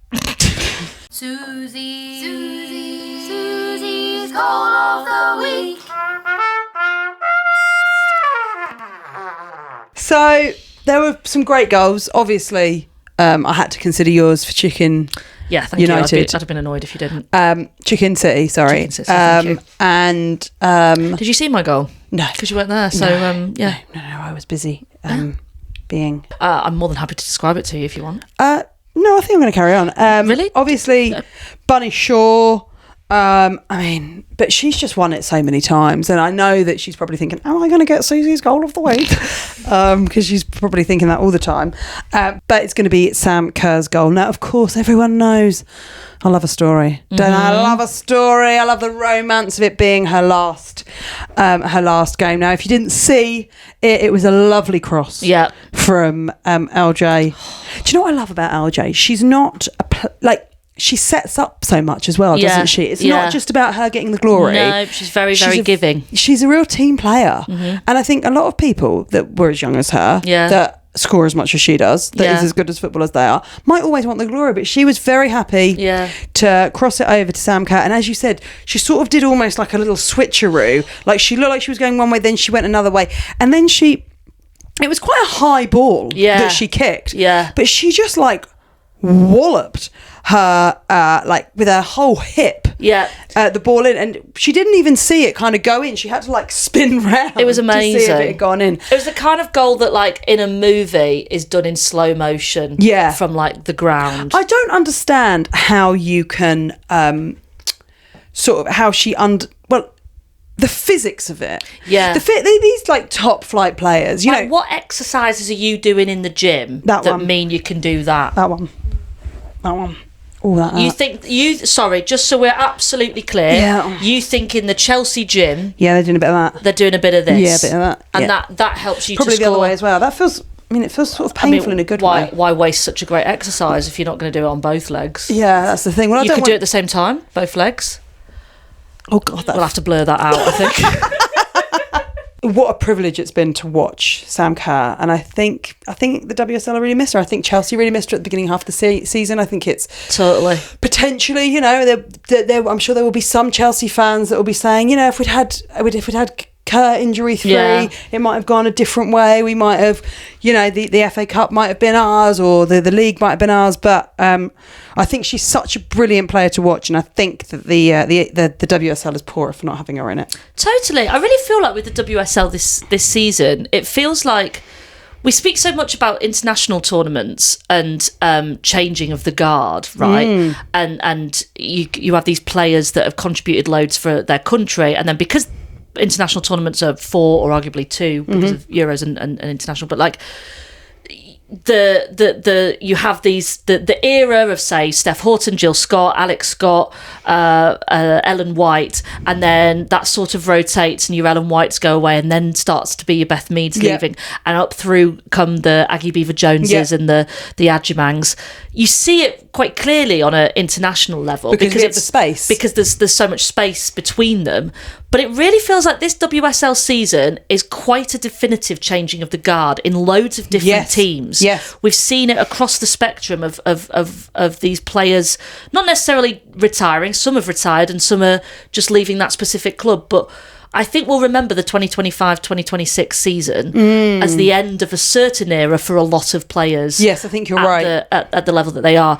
Suzi's goal of the week. So there were some great goals. Obviously, I had to consider yours for Chicken. Yeah, thank United. you. I'd have been annoyed if you didn't. Chicken City, sorry. Chicken City, thank you. And Did you see my goal? no, Because you weren't there. So, yeah. no, I was busy being. I'm more than happy to describe it to you if you want. No, I think I'm going to carry on. Really? Obviously, Bunny Shaw. I mean, but she's just won it so many times, and I know that she's probably thinking, "Am I going to get Suzi's goal of the week?" Because she's probably thinking that all the time. But it's going to be Sam Kerr's goal. Now, of course, everyone knows I love a story. Don't I love a story? I love the romance of it being her last game. Now, if you didn't see it, it was a lovely cross. Yeah. From LJ. Do you know what I love about LJ? She's not she sets up so much as well, doesn't she? It's not just about her getting the glory. No, she's very, very giving. She's a real team player. And I think a lot of people that were as young as her, that score as much as she does, that is as good as football as they are, might always want the glory, but she was very happy to cross it over to Sam Kerr. And as you said, she sort of did almost like a little switcheroo. Like she looked like she was going one way, then she went another way. And then it was quite a high ball that she kicked. Yeah. But she just walloped her with her whole hip the ball in, and she didn't even see it kind of go in. She had to spin round. It was amazing to see if it had gone in. It was the kind of goal that in a movie is done in slow motion from the ground. I don't understand how you can sort of how she the physics of it. Yeah. These like top flight players, you know. What exercises are you doing in the gym that mean you can do that? That one. All that. You think sorry, just so we're absolutely clear, you think in the Chelsea gym, they're doing a bit of that. They're doing a bit of this. Yeah, a bit of that. And that helps you probably to score. the other way as well. That feels it feels sort of painful in a good way. Why waste such a great exercise if you're not going to do it on both legs? Yeah, that's the thing. Well, you could do it at the same time, both legs. Oh God, we'll have to blur that out, I think. What a privilege it's been to watch Sam Kerr, and I think the WSL really missed her. I think Chelsea really missed her at the beginning half of the season. I think it's totally potentially, you know, I'm sure there will be some Chelsea fans that will be saying, you know, if we'd had Kerr injury free, it might have gone a different way. We might have, you know, the FA Cup might have been ours, or the league might have been ours. But I think she's such a brilliant player to watch, and I think that the WSL is poorer for not having her in it. Totally, I really feel like with the WSL this season, it feels like we speak so much about international tournaments and changing of the guard, right? And you have these players that have contributed loads for their country, and then because international tournaments are 4 or arguably 2 because of Euros and international, but like the you have the era of, say, Steph Houghton, Jill Scott, Alex Scott, Ellen White, and then that sort of rotates and your Ellen Whites go away, and then starts to be your Beth Meads leaving, and up through come the Aggie Beaver Joneses and the Adjumangs. You see it quite clearly on an international level because of the space, because there's so much space between them. But it really feels like this WSL season is quite a definitive changing of the guard in loads of different teams. Yes. We've seen it across the spectrum of these players, not necessarily retiring. Some have retired and some are just leaving that specific club. But I think we'll remember the 2025-2026 season as the end of a certain era for a lot of players. Yes, I think you're right. At the level that they are.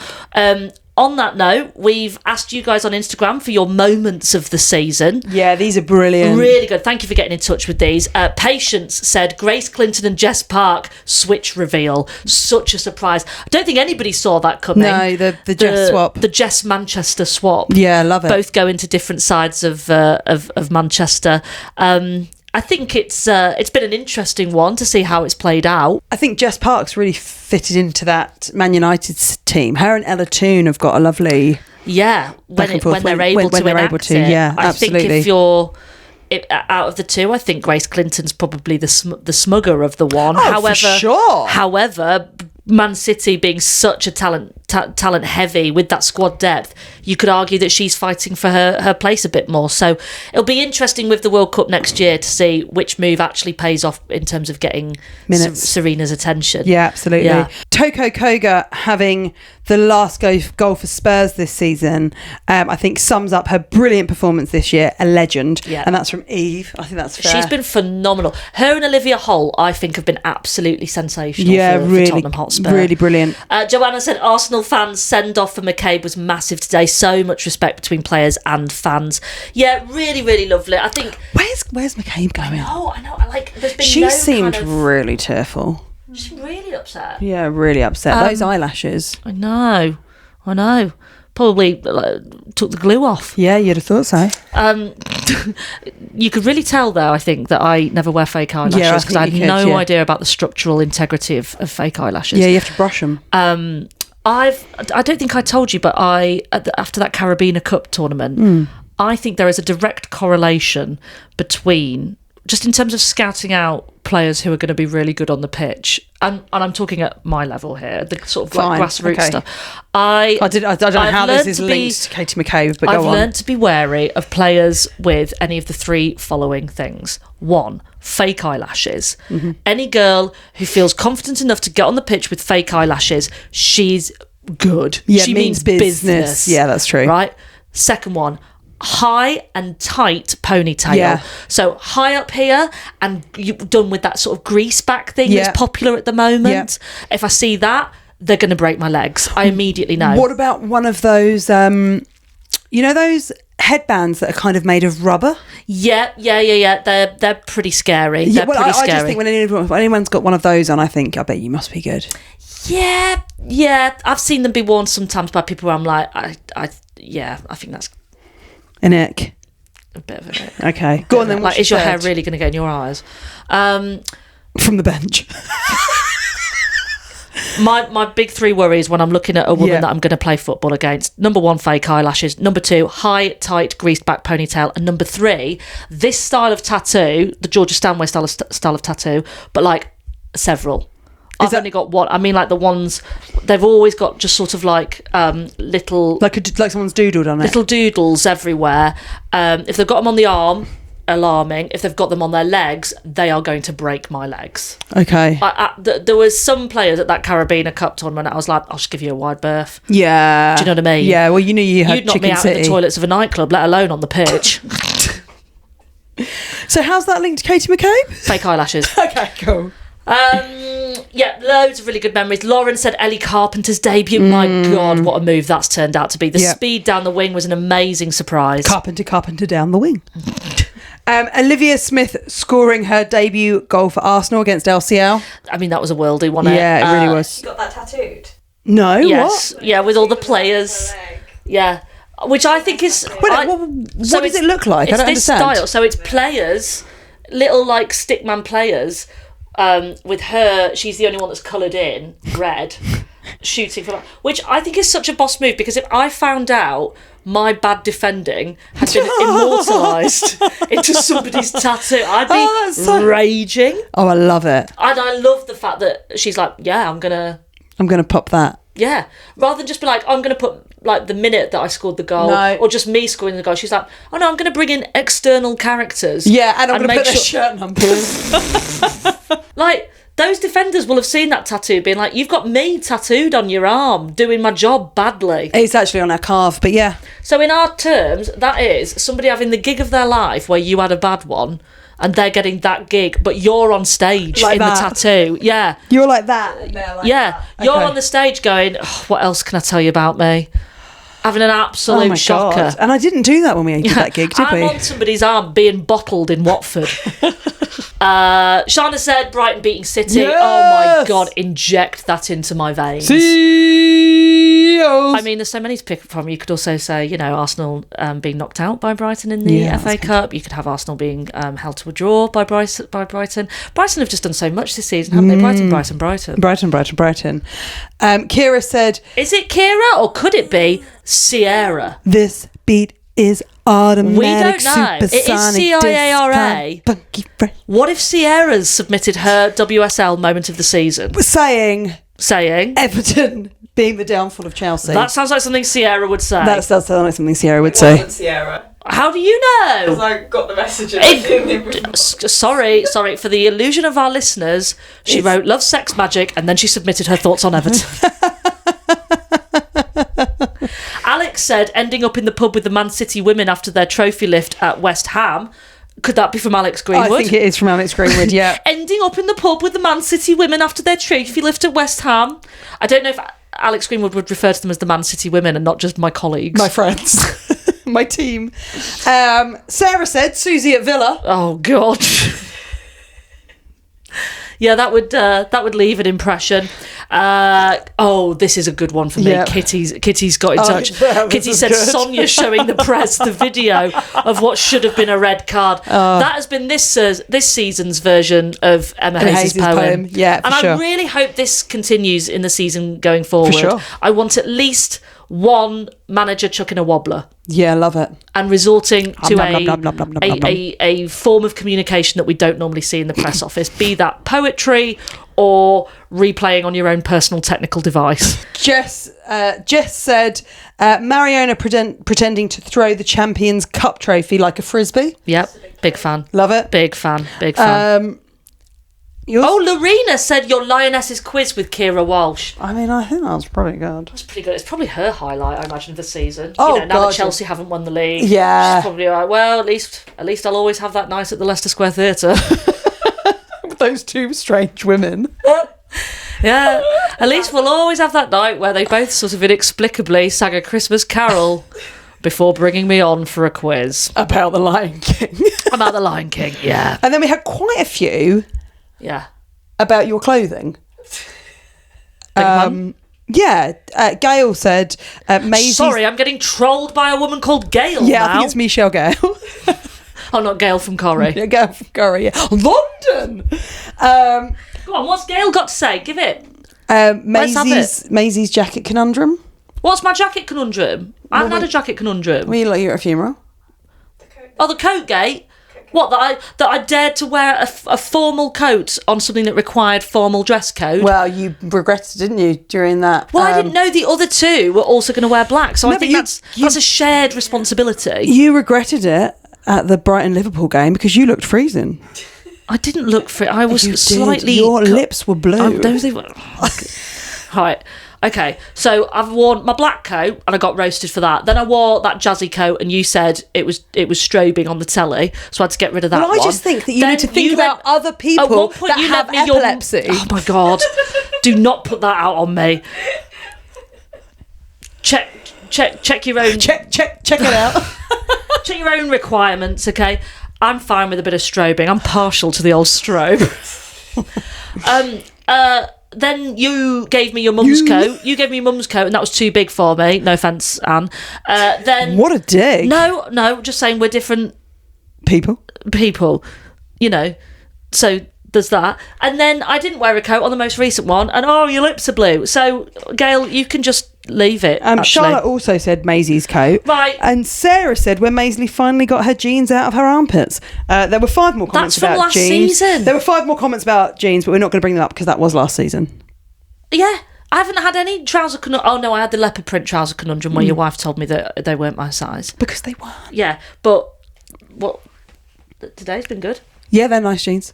On that note, we've asked you guys on Instagram for your moments of the season. Yeah, these are brilliant. Really good. Thank you for getting in touch with these. Patience said, Grace Clinton and Jess Park switch reveal. Such a surprise. I don't think anybody saw that coming. No, the Jess swap. The Jess Manchester swap. Yeah, love it. Both go into different sides of Manchester. I think it's been an interesting one to see how it's played out. I think Jess Park's really fitted into that Man United team. Her and Ella Toone have got a lovely when they're able to. Yeah, I absolutely. think if you're out of the two, I think Grace Clinton's probably the smugger of the one. Oh, for sure. However, Man City being such a talent heavy with that squad depth, you could argue that she's fighting for her place a bit more. So it'll be interesting with the World Cup next year to see which move actually pays off in terms of getting Serena's attention. Yeah, absolutely. Yeah. Toko Koga having the last goal for Spurs this season, I think sums up her brilliant performance this year. A legend. Yeah. And that's from Eve. I think that's fair. She's been phenomenal. Her and Olivia Holt, I think, have been absolutely sensational really, for Tottenham Hotspur. Really brilliant. Joanna said Arsenal fans' send-off for McCabe was massive today. So much respect between players and fans. Yeah, really, really lovely. I think... Where's McCabe going? Oh, I know. There's been she seemed really tearful. She's really upset. Yeah, really upset. Those eyelashes. I know. Probably took the glue off. Yeah, you'd have thought so. You could really tell, though, I think, that I never wear fake eyelashes because I had no idea about the structural integrity of fake eyelashes. Yeah, you have to brush them. I don't think I told you, but after that Carabiner Cup tournament, I think there is a direct correlation between, just in terms of scouting out players who are going to be really good on the pitch, and I'm talking at my level here, the sort of like grassroots stuff. I don't know how this is linked to Katie McCabe, but go on. I've learned to be wary of players with any of the 3 following things. 1, fake eyelashes. Any girl who feels confident enough to get on the pitch with fake eyelashes, she's good. Yeah, she means business. Yeah, that's true. Right? Second one, high and tight ponytail. Yeah. So high up here and done with that sort of grease back thing that's popular at the moment. Yeah. If I see that, they're going to break my legs. I immediately know. What about one of those, those headbands that are kind of made of rubber? Yeah. They're pretty scary. I just think when anyone's got one of those on, I think, I bet you must be good. Yeah. I've seen them be worn sometimes by people where I'm like, I think that's... An ick. A bit of it. Okay. Go on then. Like, is your hair really going to get in your eyes? From the bench. My big three worries when I'm looking at a woman that I'm going to play football against: number 1, fake eyelashes; number 2, high, tight, greased back ponytail; and number 3, this style of tattoo, the Georgia Stanway style of tattoo, but like several. I've only got one. I mean, like the ones they've always got, just sort of like little, like someone's doodled on it. Little doodles everywhere. If they've got them on the arm, alarming. If they've got them on their legs, they are going to break my legs. Okay. There was some players at that Carabiner Cup tournament. I was like, I'll just give you a wide berth. Yeah. Do you know what I mean? Yeah. Well, you knew you had You'd knock Chicken me out City. in the toilets of a nightclub, let alone on the pitch. So how's that linked to Katie McCabe? Fake eyelashes. Okay, cool. Yeah, loads of really good memories. Lauren said Ellie Carpenter's debut. My God, what a move that's turned out to be. The speed down the wing was an amazing surprise. Carpenter down the wing. Olivia Smith scoring her debut goal for Arsenal against LCL. I mean, that was a worldie, wasn't it? Yeah, it really was. You got that tattooed? No, Yes. what? Yeah, with all the players. Yeah. Which I think is... What does it look like? I don't this understand. Style. So it's players, little like stickman players, with her, she's the only one that's coloured in red, shooting for, which I think is such a boss move, because if I found out my bad defending had been immortalised into somebody's tattoo, I'd be raging. Oh, I love it. And I love the fact that she's like, yeah, I'm gonna pop that. Yeah, rather than just be like, I'm going to put like the minute that I scored the goal, or just me scoring the goal. She's like, oh no, I'm going to bring in external characters. Yeah, and I'm going to put their shirt numbers. Like, those defenders will have seen that tattoo, being like, you've got me tattooed on your arm, doing my job badly. It's actually on her calf, but yeah. So in our terms, that is somebody having the gig of their life where you had a bad one, and they're getting that gig, but you're on stage like in that. The tattoo. Yeah. You're like that. Like yeah. That. You're on the stage going, oh, what else can I tell you about me? Having an absolute shocker. God. And I didn't do that when we did that gig, did we? I'm on somebody's arm being bottled in Watford. Shana said Brighton beating City. Yes! Oh my God, inject that into my veins. I mean, there's so many to pick from. You could also say, you know, Arsenal being knocked out by Brighton in the FA Cup. You could have Arsenal being held to a draw by Brighton. Brighton have just done so much this season, haven't they? Brighton. Brighton. Kira said... Is it Kira or could it be Sierra? This beat is automatic. We don't know. It is CIARA. What if Sierra's submitted her WSL moment of the season? Saying Everton being the downfall of Chelsea. That sounds like something Sierra would say. That does sound like something Sierra would It say. wasn't Sierra. How do you know? Because I got the messages. Sorry, for the illusion of our listeners, she wrote Love Sex Magic and then she submitted her thoughts on Everton. Alex said ending up in the pub with the Man City women after their trophy lift at West Ham. Could that be from Alex Greenwood? I think it is from Alex Greenwood, yeah. Ending up in the pub with the Man City women after their trophy lift at West Ham. I don't know if Alex Greenwood would refer to them as the Man City women and not just my colleagues. My friends. My team. Sarah said Suzi at Villa. Oh, God. Yeah, that would leave an impression. This is a good one for me. Yep. Kitty's got in touch. Kitty said good. Sonia showing the press the video of what should have been a red card. That has been this season's version of Emma Hayes' poem. Yeah, for sure. I really hope this continues in the season going forward. For sure. I want at least one manager chucking a wobbler. Yeah, love it. And resorting to a form of communication that we don't normally see in the press office, be that poetry or replaying on your own personal technical device. Jess said Mariona pretending to throw the Champions Cup trophy like a frisbee. Yep, big fan. Love it. Big fan. Lorena said your Lionesses quiz with Kira Walsh. I mean, I think that's pretty good. That's pretty good. It's probably her highlight, I imagine, of the season. Oh, now that Chelsea haven't won the league. Yeah. She's probably like, well, at least I'll always have that night at the Leicester Square Theatre. Those two strange women. Yeah. At least we'll always have that night where they both sort of inexplicably sang a Christmas carol before bringing me on for a quiz. About the Lion King. About the Lion King, yeah. And then we had quite a few... Yeah. About your clothing. Yeah, Gail said Maisie. Sorry, I'm getting trolled by a woman called Gail Yeah, now. I think it's Michelle Gale. Oh, not Gail from Corrie. Yeah, Gail from Corrie. Yeah. London. Go on, what's Gail got to say? Give it. Let's have it. Maisie's jacket conundrum. What's my jacket conundrum? I haven't had a jacket conundrum. Were you like you're at a funeral? Oh, the coat gate. What, that I dared to wear a formal coat on something that required formal dress code? Well, you regretted, didn't you, during that? Well, I didn't know the other two were also going to wear black, so I think that's a shared responsibility. You regretted it at the Brighton-Liverpool game because you looked freezing. I didn't look for it. I was slightly... Your lips were blue. They were... Right. Okay, so I've worn my black coat and I got roasted for that. Then I wore that jazzy coat and you said it was strobing on the telly, so I had to get rid of that Well, I just think that you need to think about other people that have epilepsy. Oh my God. Do not put that out on me. Check your own... Check it out. Check your own requirements, okay? I'm fine with a bit of strobing. I'm partial to the old strobe. Then you gave me your mum's coat. You gave me your mum's coat, and that was too big for me. No offence, Anne. Then what a dig. No, just saying we're different people. You know. So there's that. And then I didn't wear a coat on the most recent one, and your lips are blue. So Gail, you can just leave it. Charlotte also said Maisie's coat. Right. And Sarah said when Maisie finally got her jeans out of her armpits. There were 5 more comments about last jeans. Season. There were 5 more comments about jeans, but we're not going to bring them up because that was last season. Yeah. I haven't had any trouser conundrum. Oh no, I had the leopard print trouser conundrum where your wife told me that they weren't my size. Because they weren't. Yeah, but today's been good. Yeah, they're nice jeans.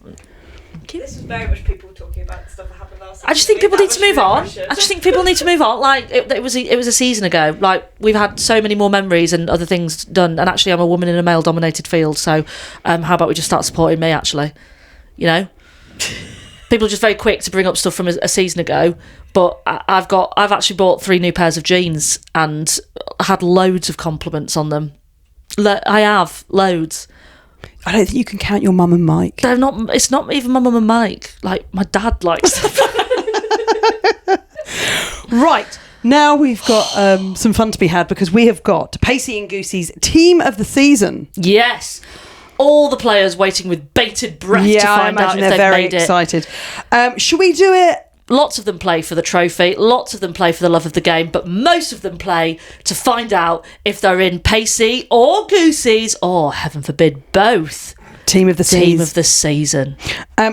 This is very much people talking about stuff that happened last season. I just think people need to move on. Like it was a season ago. Like we've had so many more memories and other things done. And actually, I'm a woman in a male-dominated field. So, how about we just start supporting me? Actually, you know, people are just very quick to bring up stuff from a season ago. But I've actually bought 3 new pairs of jeans and had loads of compliments on them. I have loads. I don't think you can count your mum and Mike. They're not. It's not even my mum and Mike. Like my dad likes them. Right. Now we've got some fun to be had because we have got Pacey and Goosey's team of the season. Yes. All the players waiting with bated breath to find out if they've made it. Excited. Should we do it? Lots of them play for the trophy. Lots of them play for the love of the game. But most of them play to find out if they're in Pacey or Goosey's or, heaven forbid, both. Team of the season.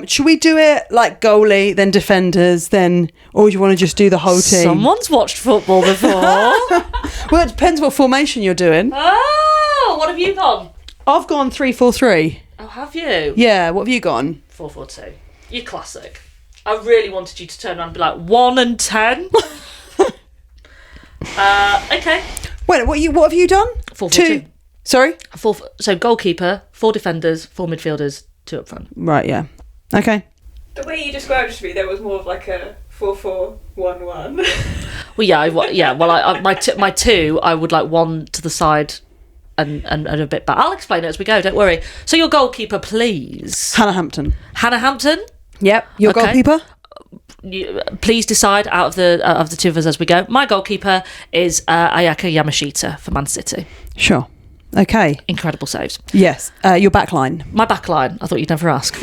Should we do it like goalie, then defenders, then, or do you want to just do the whole team? Someone's watched football before. Well, it depends what formation you're doing. Oh, what have you gone? I've gone 3-4-3. Oh, have you? Yeah, what have you gone? 4-4-2. You're classic. I really wanted you to turn around and be like 1 and 10. Okay. Wait, what have you done? 4-4-2. Sorry? So goalkeeper, 4 defenders, 4 midfielders, 2 up front. Right, yeah. Okay. The way you described it to me, there was more of like a 4-4-1-1. Well, my 2, I would like 1 to the side and a bit back. I'll explain it as we go, don't worry. So your goalkeeper, please. Hannah Hampton. Yep. Your goalkeeper? Please decide out of the 2 of us as we go. My goalkeeper is Ayaka Yamashita for Man City. Sure. Okay. Incredible saves. Yes. Your back line. My back line. I thought you'd never ask.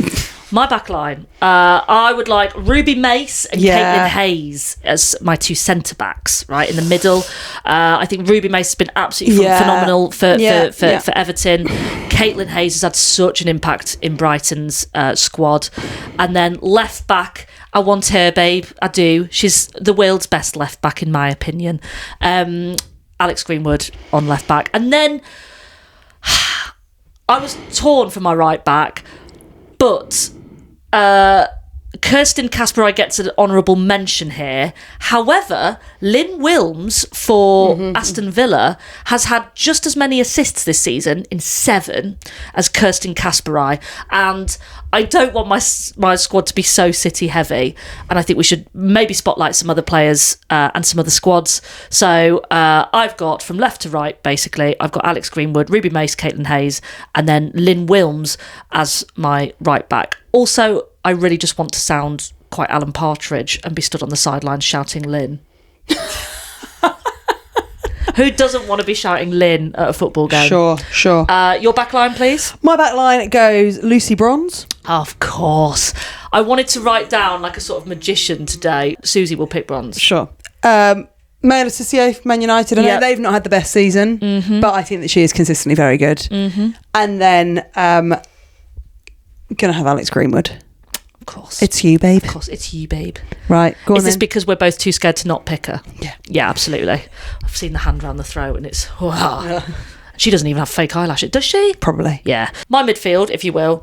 My back line. I would like Ruby Mace and Caitlin Hayes as my 2 centre backs, right in the middle. I think Ruby Mace has been absolutely phenomenal for Everton. Caitlin Hayes has had such an impact in Brighton's squad. And then left back, I want her, babe. I do. She's the world's best left back, in my opinion. Alex Greenwood on left back. And then I was torn for my right back, but Kirsten Kasper gets an honourable mention here. However, Lynn Wilms for Aston Villa has had just as many assists this season in 7 as Kirsten Kasper, and I don't want my squad to be so City heavy, and I think we should maybe spotlight some other players and some other squads. So I've got from left to right, basically, I've got Alex Greenwood, Ruby Mace, Caitlin Hayes, and then Lynn Wilms as my right back. Also, I really just want to sound quite Alan Partridge and be stood on the sidelines shouting Lynn. Who doesn't want to be shouting Lynn at a football game? Sure. Your back line, please. My back line goes Lucy Bronze. Of course. I wanted to write down like a sort of magician today. Suzi will pick bronze. Sure. Maëlle Cissé, Man United. I know they've not had the best season, but I think that she is consistently very good. And then going to have Alex Greenwood. Of course. It's you, babe. Of course, it's you, babe. Right, go on. Is this then. because we're both too scared to not pick her? Yeah. Yeah, absolutely. I've seen the hand round the throat and it's... Wow. She doesn't even have fake eyelashes, does she? Probably. Yeah. My midfield, if you will.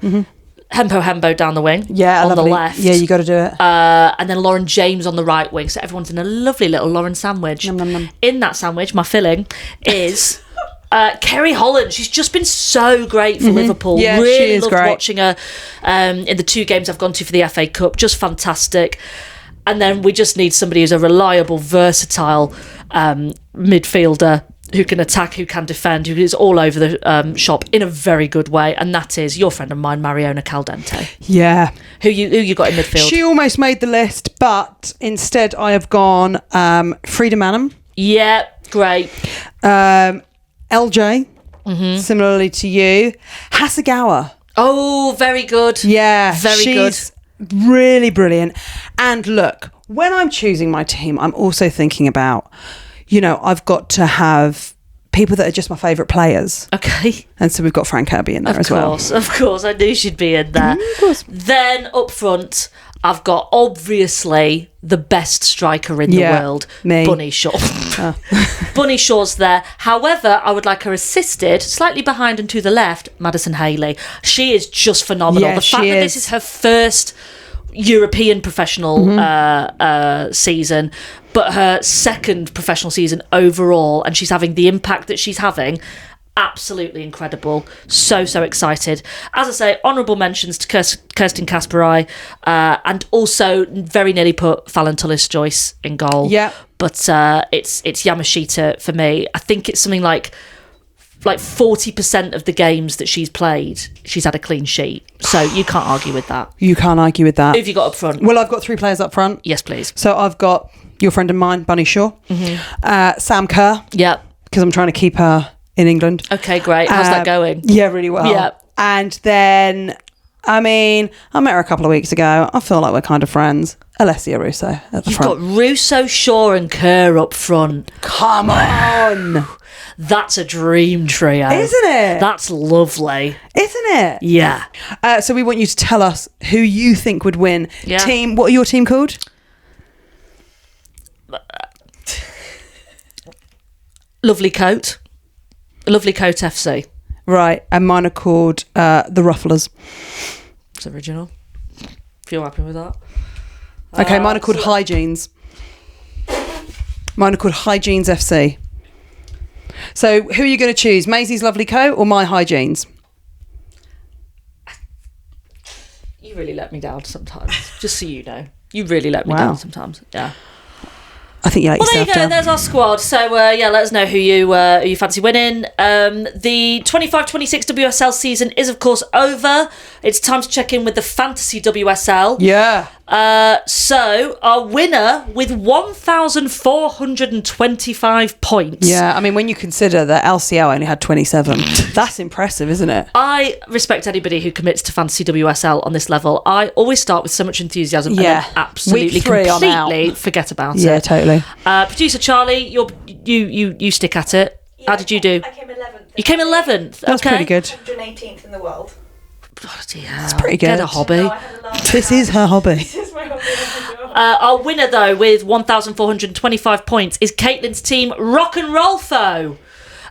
Hempo down the wing. Yeah, on lovely. the left. Yeah, you got to do it. And then Lauren James on the right wing. So everyone's in a lovely little Lauren sandwich. Nom, nom, nom. In that sandwich, my filling is Kerry Holland. She's just been so great for Liverpool. Yeah, really she is loved great. watching her in the 2 games I've gone to for the FA Cup. Just fantastic. And then we just need somebody who's a reliable, versatile midfielder who can attack, who can defend, who is all over the shop in a very good way, and that is your friend of mine, Mariona Caldente. Yeah. Who you got in midfield? She almost made the list, but instead I have gone Frida Manham. Yeah, great. LJ, similarly to you. Hasegawa. Oh, very good. Yeah, Very she's really brilliant. And look, when I'm choosing my team, I'm also thinking about, I've got to have people that are just my favourite players. Okay. And so we've got Fran Kirby in there as well. Of course. I knew she'd be in there. Of course. Then up front, I've got obviously the best striker in the world, me. Bunny Shaw. Bunny Shaw's there. However, I would like her assisted, slightly behind and to the left, Madison Haley. She is just phenomenal. Yeah, the fact she that this is her first European professional season, but her second professional season overall, and she's having the impact that she's having. Absolutely incredible. So excited. As I say, honourable mentions to Kirsten Kasperai, and also very nearly put Fallon Tullis-Joyce in goal. Yeah. But it's Yamashita for me. I think it's something like 40% of the games that she's played, she's had a clean sheet. So you can't argue with that. You can't argue with that. Who have you got up front? Well, I've got 3 players up front. Yes, please. So I've got your friend of mine, Bunny Shaw, Sam Kerr, Yep. because I'm trying to keep her in England. Okay, great. How's that going? Yeah, really well. Yeah. And then, I met her a couple of weeks ago. I feel like we're kind of friends. Alessia Russo at the You've front. got Russo, Shaw and Kerr up front. Come on. That's a dream trio. Isn't it? That's lovely. Isn't it? Yeah. So we want you to tell us who you think would win. Yeah. Team, what are your team called? Lovely Coat FC. Right. And mine are called the Rufflers. It's original. If you're happy with that. Okay, mine are called Hygienes. Mine are called Hygienes FC. So who are you going to choose? Maisie's Lovely Coat or my Hygienes? You really let me down sometimes. Just so you know. You really let me Wow. down sometimes. Yeah. I think you let Well, there you yourself go. down. There's our squad. So, let us know who you fancy winning. The 25-26 WSL season is, of course, over. It's time to check in with the Fantasy WSL. Yeah. So, our winner with 1,425 points. Yeah, when you consider that LCL only had 27, that's impressive, isn't it? I respect anybody who commits to Fantasy WSL on this level. I always start with so much enthusiasm and then absolutely, Week 3 I'm out. completely forget about Yeah, it. totally. Producer Charlie, you stick at it. How did you do? I came 11th. You came 11th. That's okay. pretty good. 118th in the world. Bloody hell. That's pretty good. Get a hobby. No, I had a laugh. This is her hobby. This is my hobby. Our winner, though, with 1,425 points is Caitlin's team, Rock and Rolfo.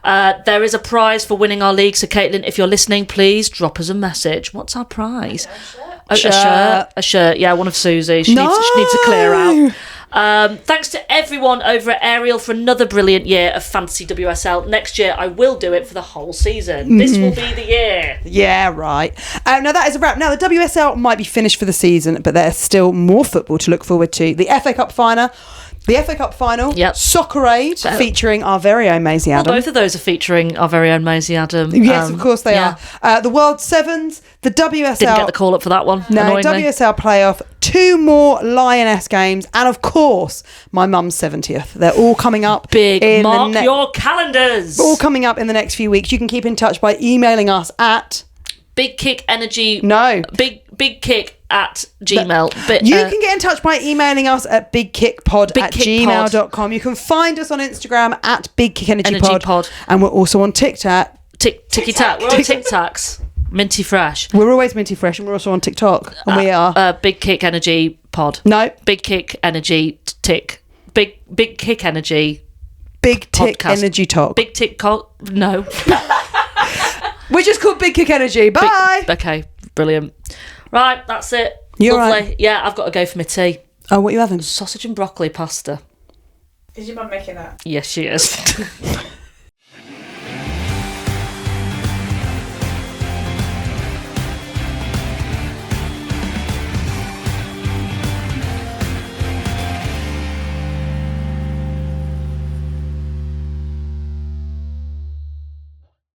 There is a prize for winning our league. So, Caitlin, if you're listening, please drop us a message. What's our prize? A shirt. Yeah, one of Suzi. She needs to clear out. Thanks to everyone over at Ariel for another brilliant year of Fantasy WSL. Next year, I will do it for the whole season. This will be the year. Yeah, right. Now, that is a wrap. Now, the WSL might be finished for the season, but there's still more football to look forward to. The FA Cup final, The FA Cup final, Yep. Soccerade, featuring our very own Maisie Adam. Both of those are featuring our very own Maisie Adam. Yes, of course they are. The World Sevens, the WSL. Didn't get the call up for that one. No, annoyingly. WSL playoff, 2 more Lioness games, and of course, my mum's 70th. They're all coming up. Big. Mark your calendars. All coming up in the next few weeks. You can keep in touch by emailing us at Big Kick Energy. No. Big Kick at Gmail. You can get in touch by emailing us at bigkickpod@gmail.com. You can find us on Instagram at bigkickenergypod. And we're also on TikTok. Ticky Tack. We're on TikToks. Minty Fresh. We're always Minty Fresh, and we're also on TikTok. And we are Big Kick Energy Pod. No. Big Kick Energy Tick. Big Kick Energy. Big Tick podcast. Energy Talk. Big Tick. No. We're just called Big Kick Energy. Bye. Okay, brilliant. Right, that's it. You're Lovely. right. Yeah, I've got to go for my tea. Oh, what are you having? Sausage and broccoli pasta. Is your mum making that? Yes, she is.